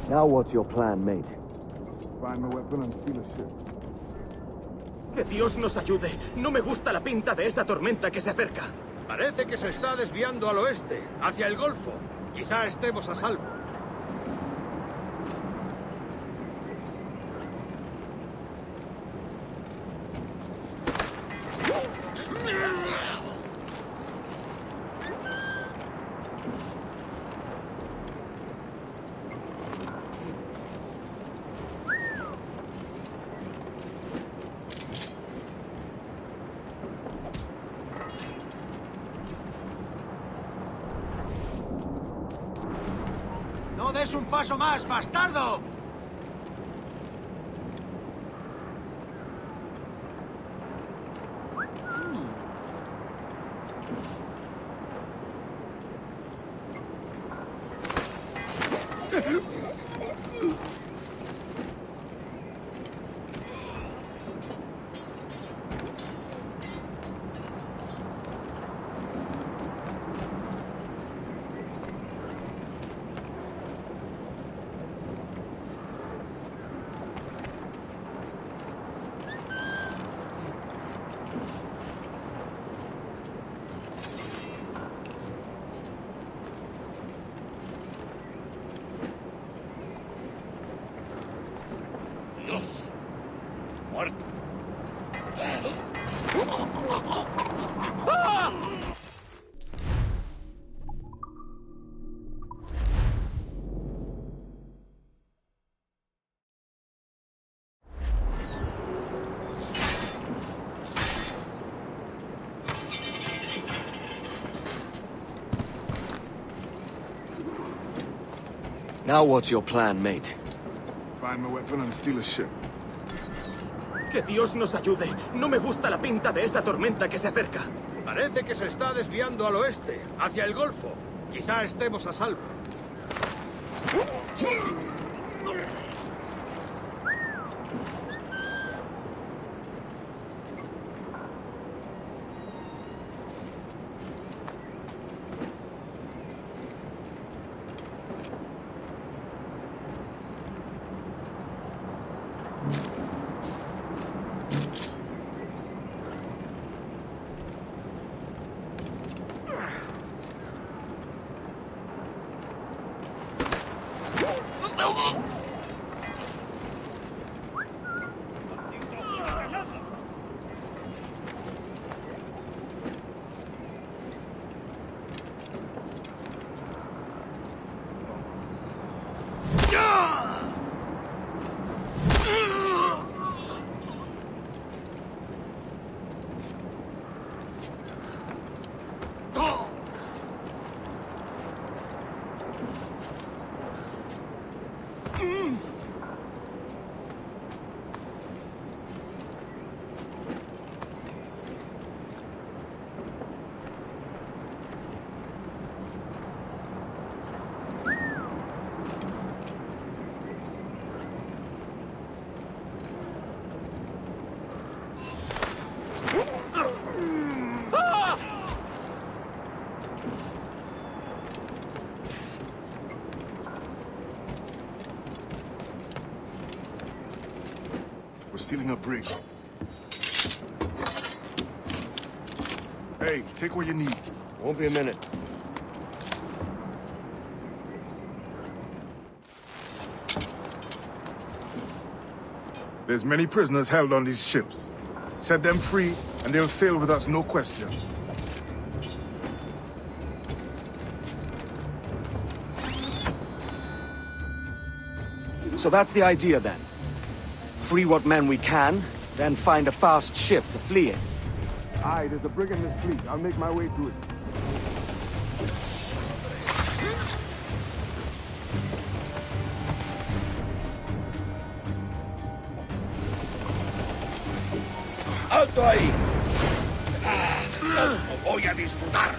Now what's your plan, mate? Find my weapon and steal a ship. ¡Que Dios nos ayude! No me gusta la pinta de esa tormenta que se acerca. Parece que se está desviando al oeste, hacia el Golfo. Quizá estemos a salvo. ¡No des un paso más, bastardo! Now what's your plan, mate? Find my weapon and steal a ship. Que Dios nos ayude. No me gusta la pinta de esa tormenta que se acerca. Parece que se está desviando al oeste, hacia el Golfo. Quizá estemos a salvo. Stealing a brig. Hey, take what you need. Won't be a minute. There's many prisoners held on these ships. Set them free, and they'll sail with us, no question. So that's the idea, then. Free what men we can, then find a fast ship to flee in. Aye, there's a brig in this fleet. I'll make my way to it. ¡Alto ahí! ¡No voy a disfrutar!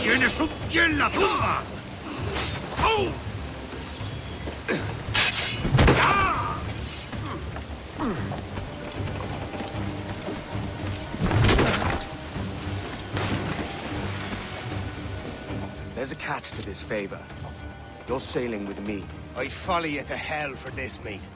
¡Tienes un pie en la tumba! ¡Oh! There's a catch to this favor. You're sailing with me. I'd follow you to hell for this, mate.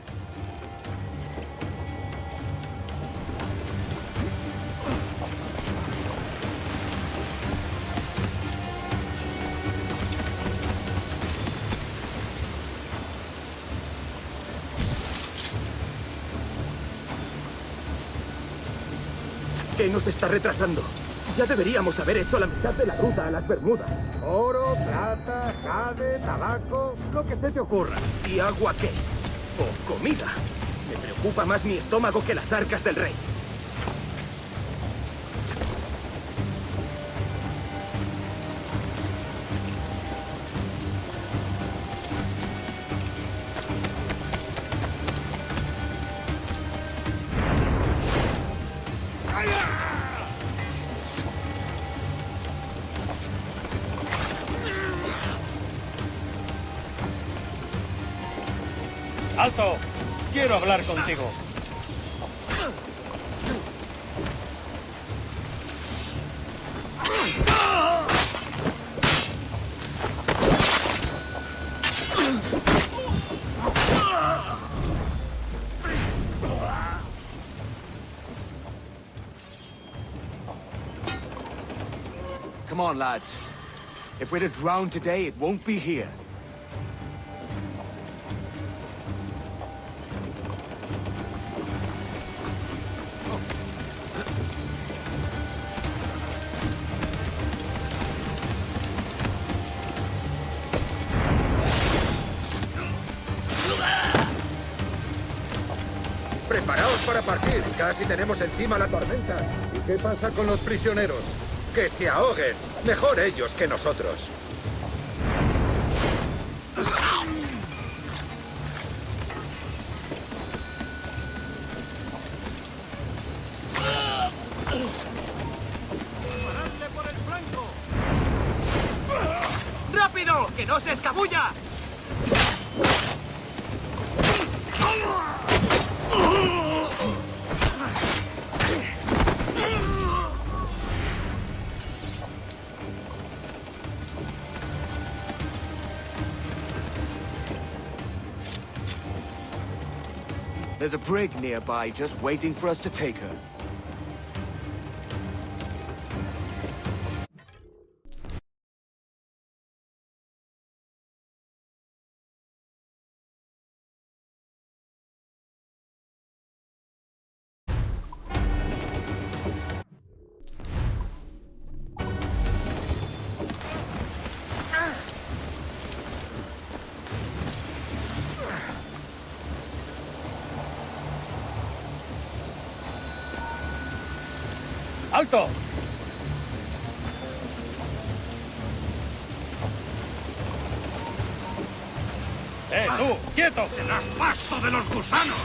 qué nos está retrasando? Ya deberíamos haber hecho la mitad de la ruta a las Bermudas. Oro, plata, jade, tabaco, lo que se te ocurra. ¿Y agua qué? ¿O comida? Me preocupa más mi estómago que las arcas del rey. ¡Alto! Quiero hablar contigo. Come on, lads. If we're to drown today, it won't be here. Preparaos para partir. Casi tenemos encima la tormenta. ¿Y qué pasa con los prisioneros? Que se ahoguen. Mejor ellos que nosotros. ¡Paradle por el flanco! ¡Rápido! ¡Que no se escabulla! There's a brig nearby just waiting for us to take her. ¡Alto! ¡Tú! ¡Quieto! ¡Serás pasto de los gusanos!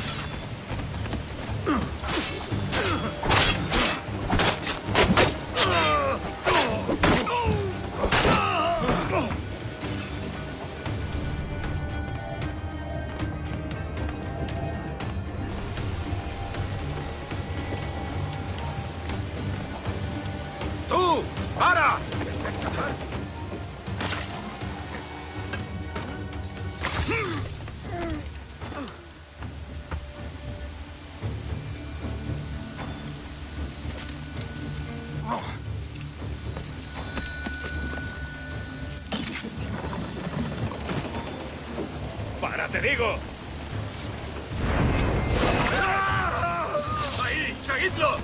¡Tú! ¡Para! ¡Para, te digo! ¡Ahí! ¡Seguidlo!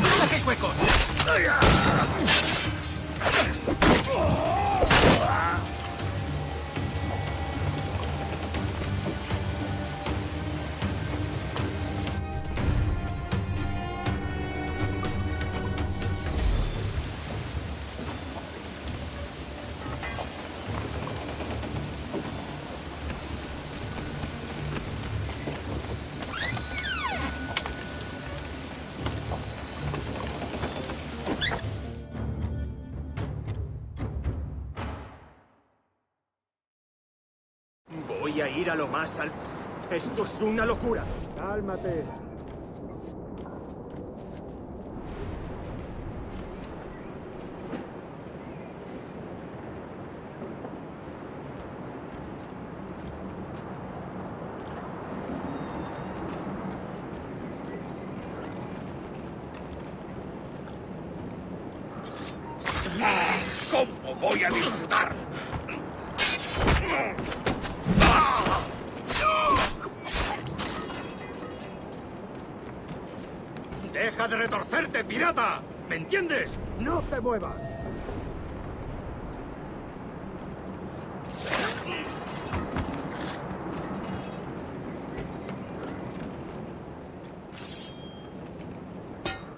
¡No dejéis huecos! Voy a ir a lo más alto. Esto es una locura. Cálmate. ¿Cómo voy a disfrutar. ¡Deja de retorcerte, pirata! ¿Me entiendes? ¡No te muevas!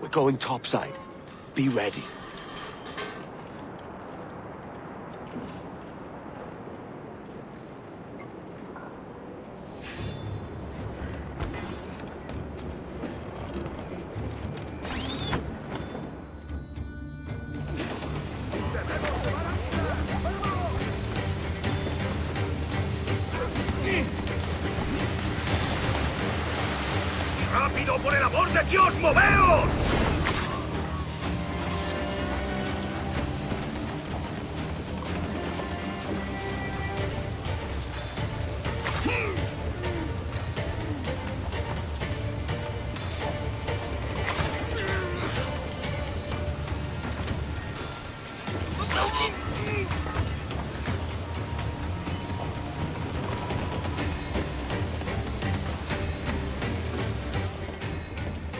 We're going topside. Be ready. ¡Rápido, por el amor de Dios, moveos!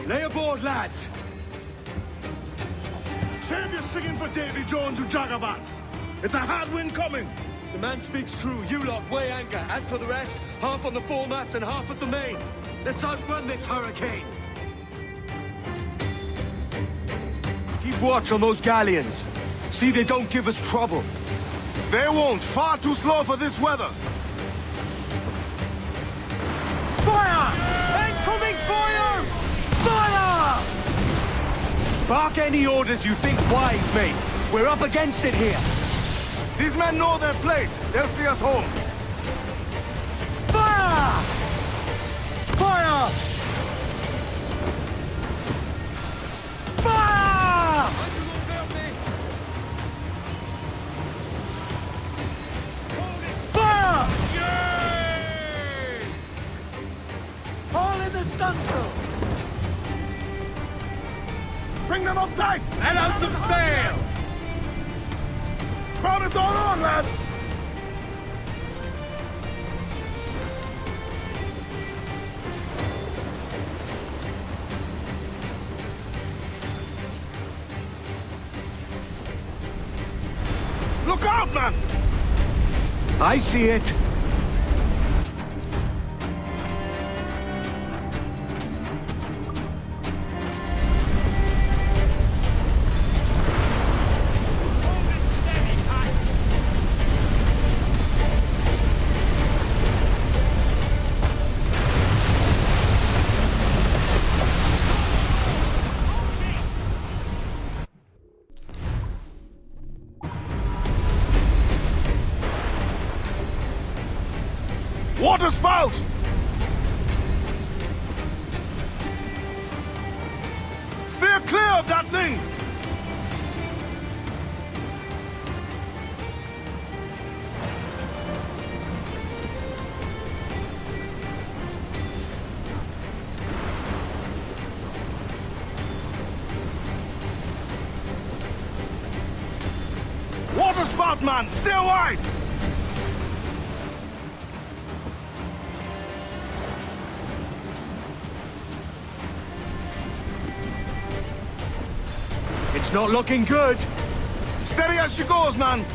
Lay aboard, lads! Save your singing for Davy Jones, you jagabats! It's a hard wind coming! The man speaks true. You lot weigh anchor. As for the rest, half on the foremast and half at the main. Let's outrun this hurricane. Keep watch on those galleons. See they don't give us trouble. They won't. Far too slow for this weather. Fire! Incoming fire! Fire! Bark any orders you think wise, mate. We're up against it here. These men know their place. They'll see us home. Fire! Fire! Fire! Fire! Yay! All in the stunsail! Bring them up tight! Let out some sail! Crowd it all on, lads! Look out, man! I see it. Water spout! Steer clear of that thing! Water spout, man! Steer wide! It's not looking good. Steady as she goes, man.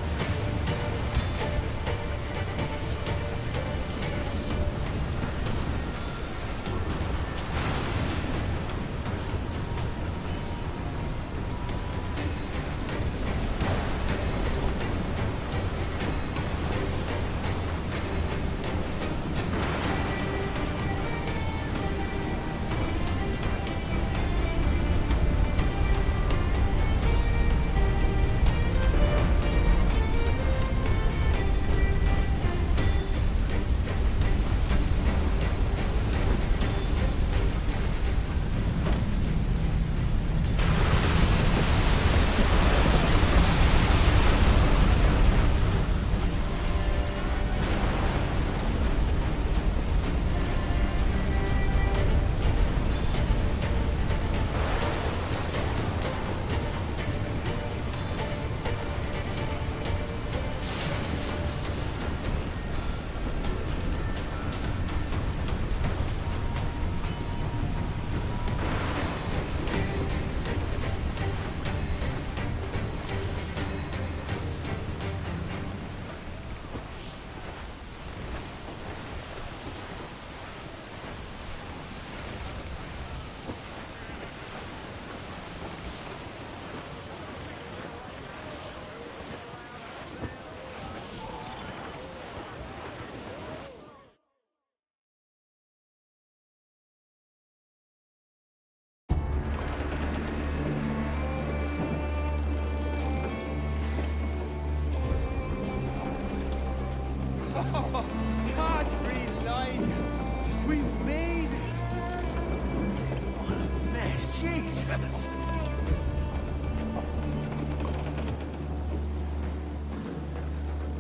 Rebus.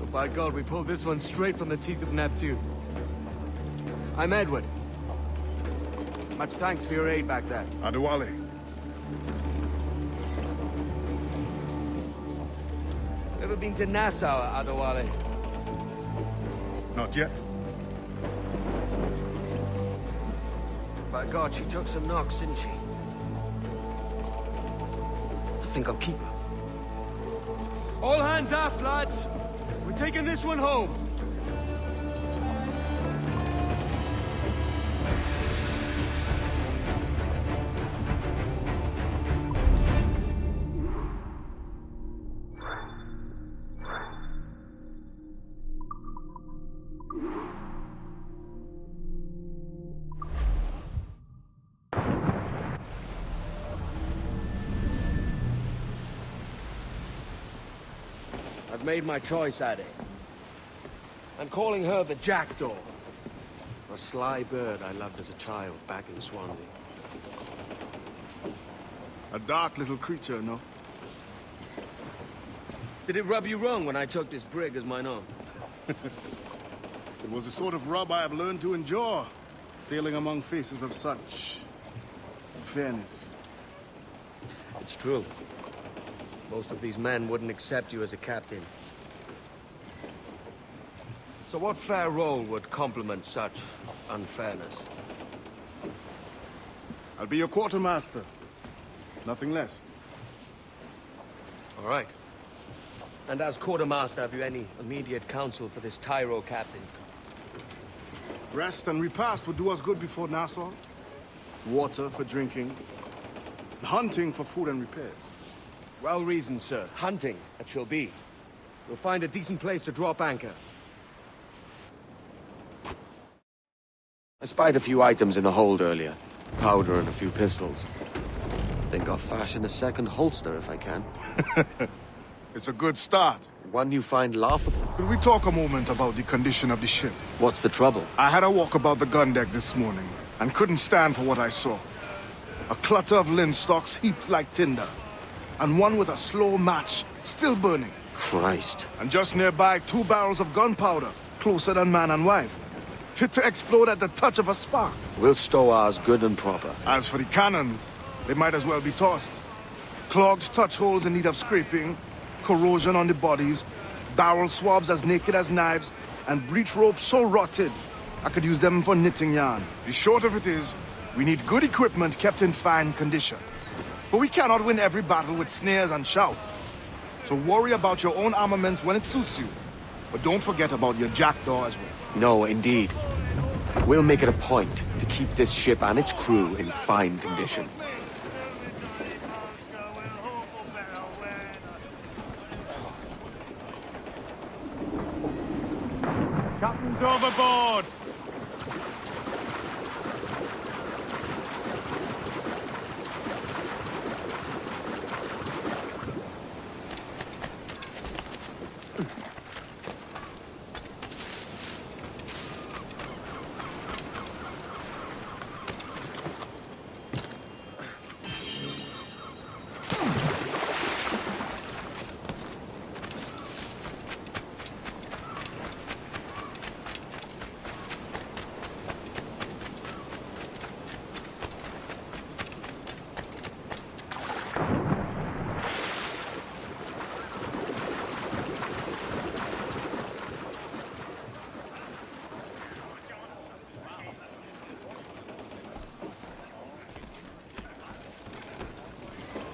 Oh, by God, we pulled this one straight from the teeth of Neptune. I'm Edward. Much thanks for your aid back there. Adewale. Ever been to Nassau, Adewale? Not yet. By God, she took some knocks, didn't she? I think I'll keep her. All hands aft, lads! We're taking this one home! I've made my choice, Addy. I'm calling her the Jackdaw. A sly bird I loved as a child back in Swansea. A dark little creature, no? Did it rub you wrong when I took this brig as mine own? It was the sort of rub I have learned to endure, sailing among faces of such fairness. It's true. Most of these men wouldn't accept you as a captain. So what fair role would complement such unfairness? I'll be your quartermaster. Nothing less. All right. And as quartermaster, have you any immediate counsel for this Tyro captain? Rest and repast would do us good before Nassau. Water for drinking. Hunting for food and repairs. Well reasoned, sir. Hunting, it shall be. We'll find a decent place to drop anchor. I spied a few items in the hold earlier. Powder and a few pistols. Think I'll fashion a second holster if I can. It's a good start. One you find laughable. Could we talk a moment about the condition of the ship? What's the trouble? I had a walk about the gun deck this morning, and couldn't stand for what I saw. A clutter of linstocks heaped like tinder, and one with a slow match still burning. Christ. And just nearby, 2 barrels of gunpowder, closer than man and wife. Fit to explode at the touch of a spark. We'll stow ours good and proper. As for the cannons, they might as well be tossed. Clogged touch holes in need of scraping, corrosion on the bodies, barrel swabs as naked as knives, and breech ropes so rotted, I could use them for knitting yarn. The short of it is, we need good equipment kept in fine condition. But we cannot win every battle with snares and shouts. So worry about your own armaments when it suits you. But don't forget about your Jackdaw as well. No, indeed. We'll make it a point to keep this ship and its crew in fine condition. Captain's overboard!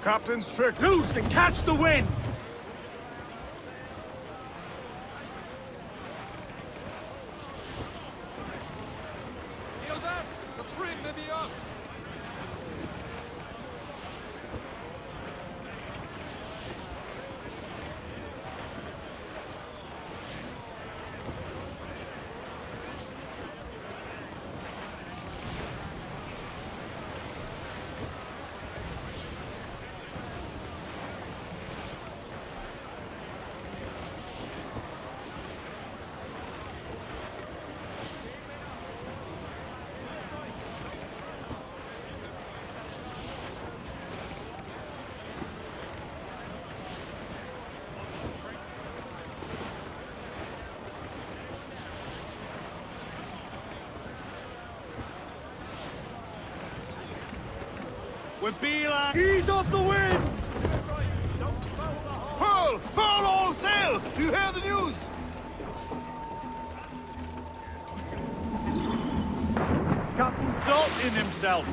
Captain's trick. Loose and catch the wind! The trig may be up. We're beeline. Ease off the wind! Furl! Furl all sail! Do you hear the news? Captain Dalton himself.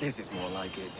This is more like it.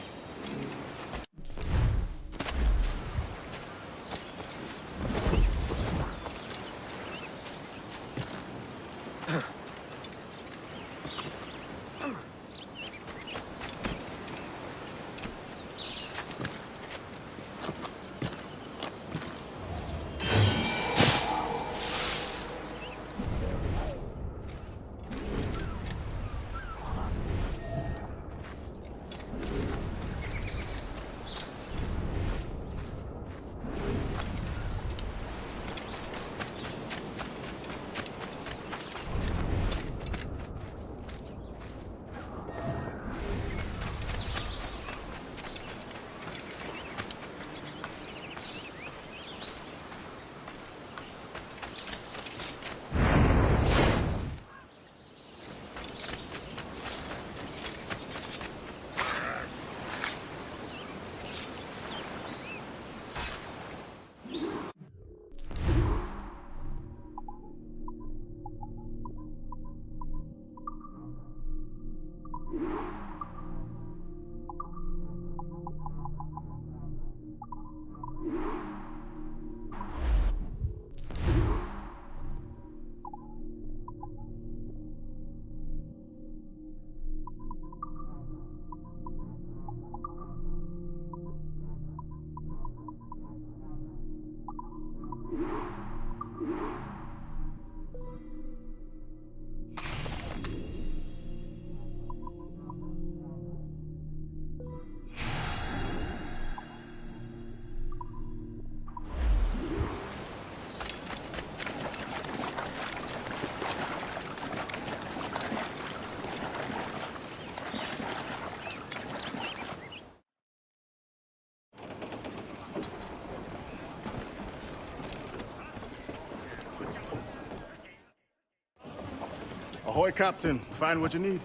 Ahoy, Captain. Find what you need.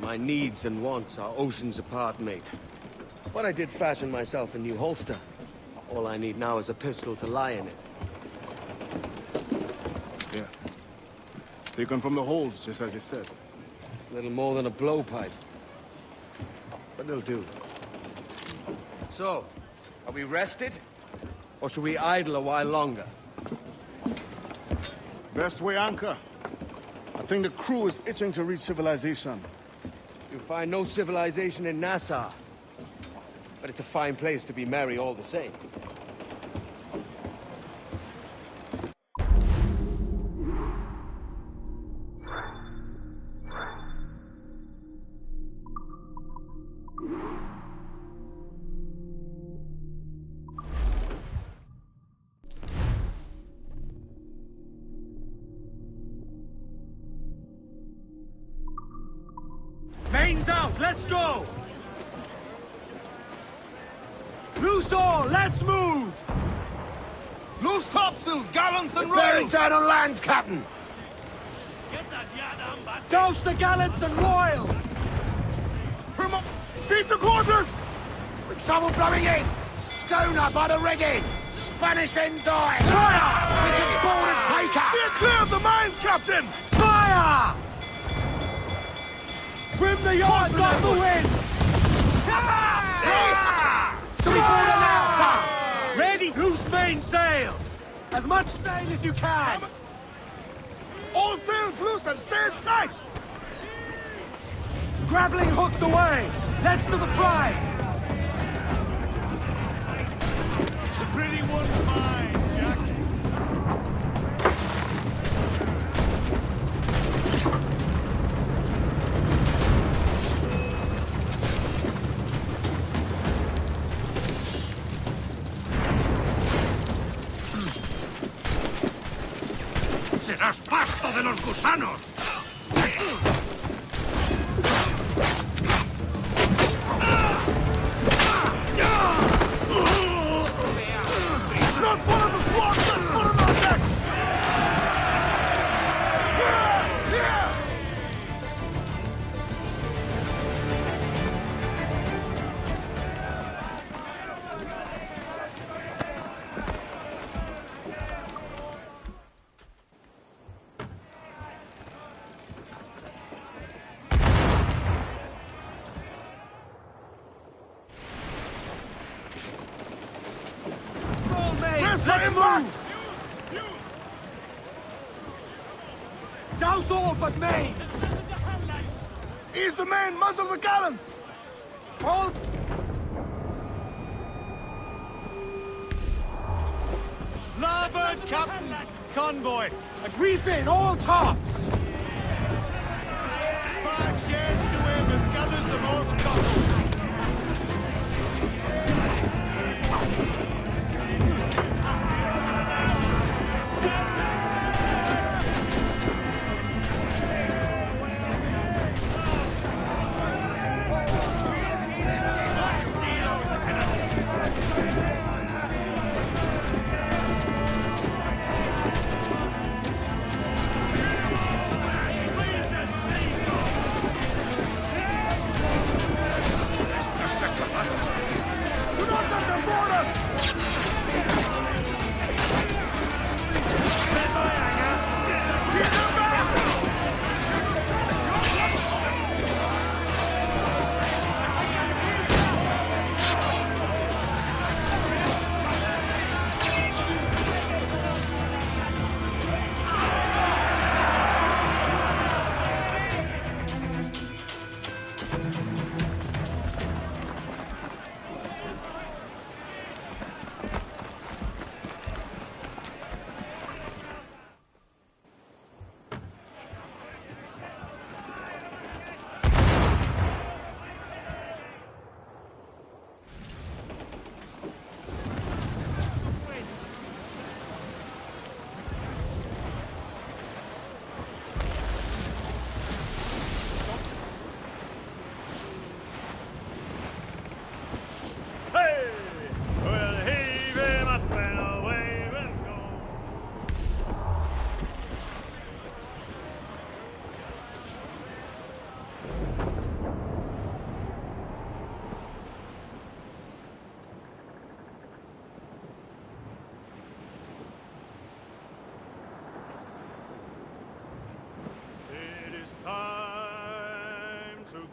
My needs and wants are oceans apart, mate. But I did fashion myself a new holster. All I need now is a pistol to lie in it. Yeah. Taken from the holds, just as you said. Little more than a blowpipe. But it'll do. So, are we rested? Or should we idle a while longer? Best way anchor. I think the crew is itching to reach civilization. You'll find no civilization in Nassau. But it's a fine place to be merry all the same. Mains out, let's go! Loose all, let's move! Loose topsails, gallants and Bearing royals! down on land, Captain! Douse the gallants and royals! Trim up! Beat the quarters! With trouble blowing in! Schooner by the rigging! Spanish ensign! Fire! We can board and take her! Steer clear of the mines, Captain! Fire! Trim the yards off the wind! Do we board her now, sir? Ready? Loose main sails! As much sail as you can! All sails loose and stays tight! Grappling hooks away! Let's to the prize! The pretty one's mine, Jack. ¡Serás pasto de los gusanos! Not one of the squad, just put him on deck! Let's move! Douse all but main! Ease the main, muzzle the gallants! Hold! Larboard, Captain! Convoy! And reef in all tops! 5 shares to him as gathers the most cotton!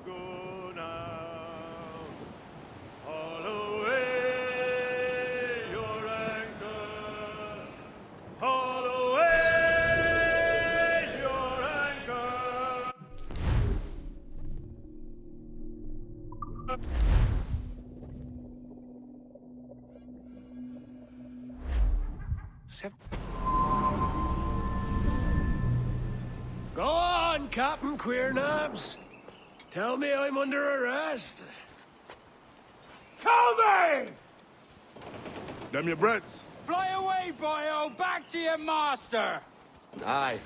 go now. Haul away your anchor. Haul away your anchor. Go on, Captain Queernabs. Tell me I'm under arrest. Tell me! Them your breads. Fly away, boyo! Back to your master! Aye.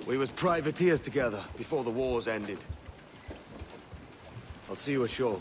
We was privateers together before the wars ended. I'll see you ashore.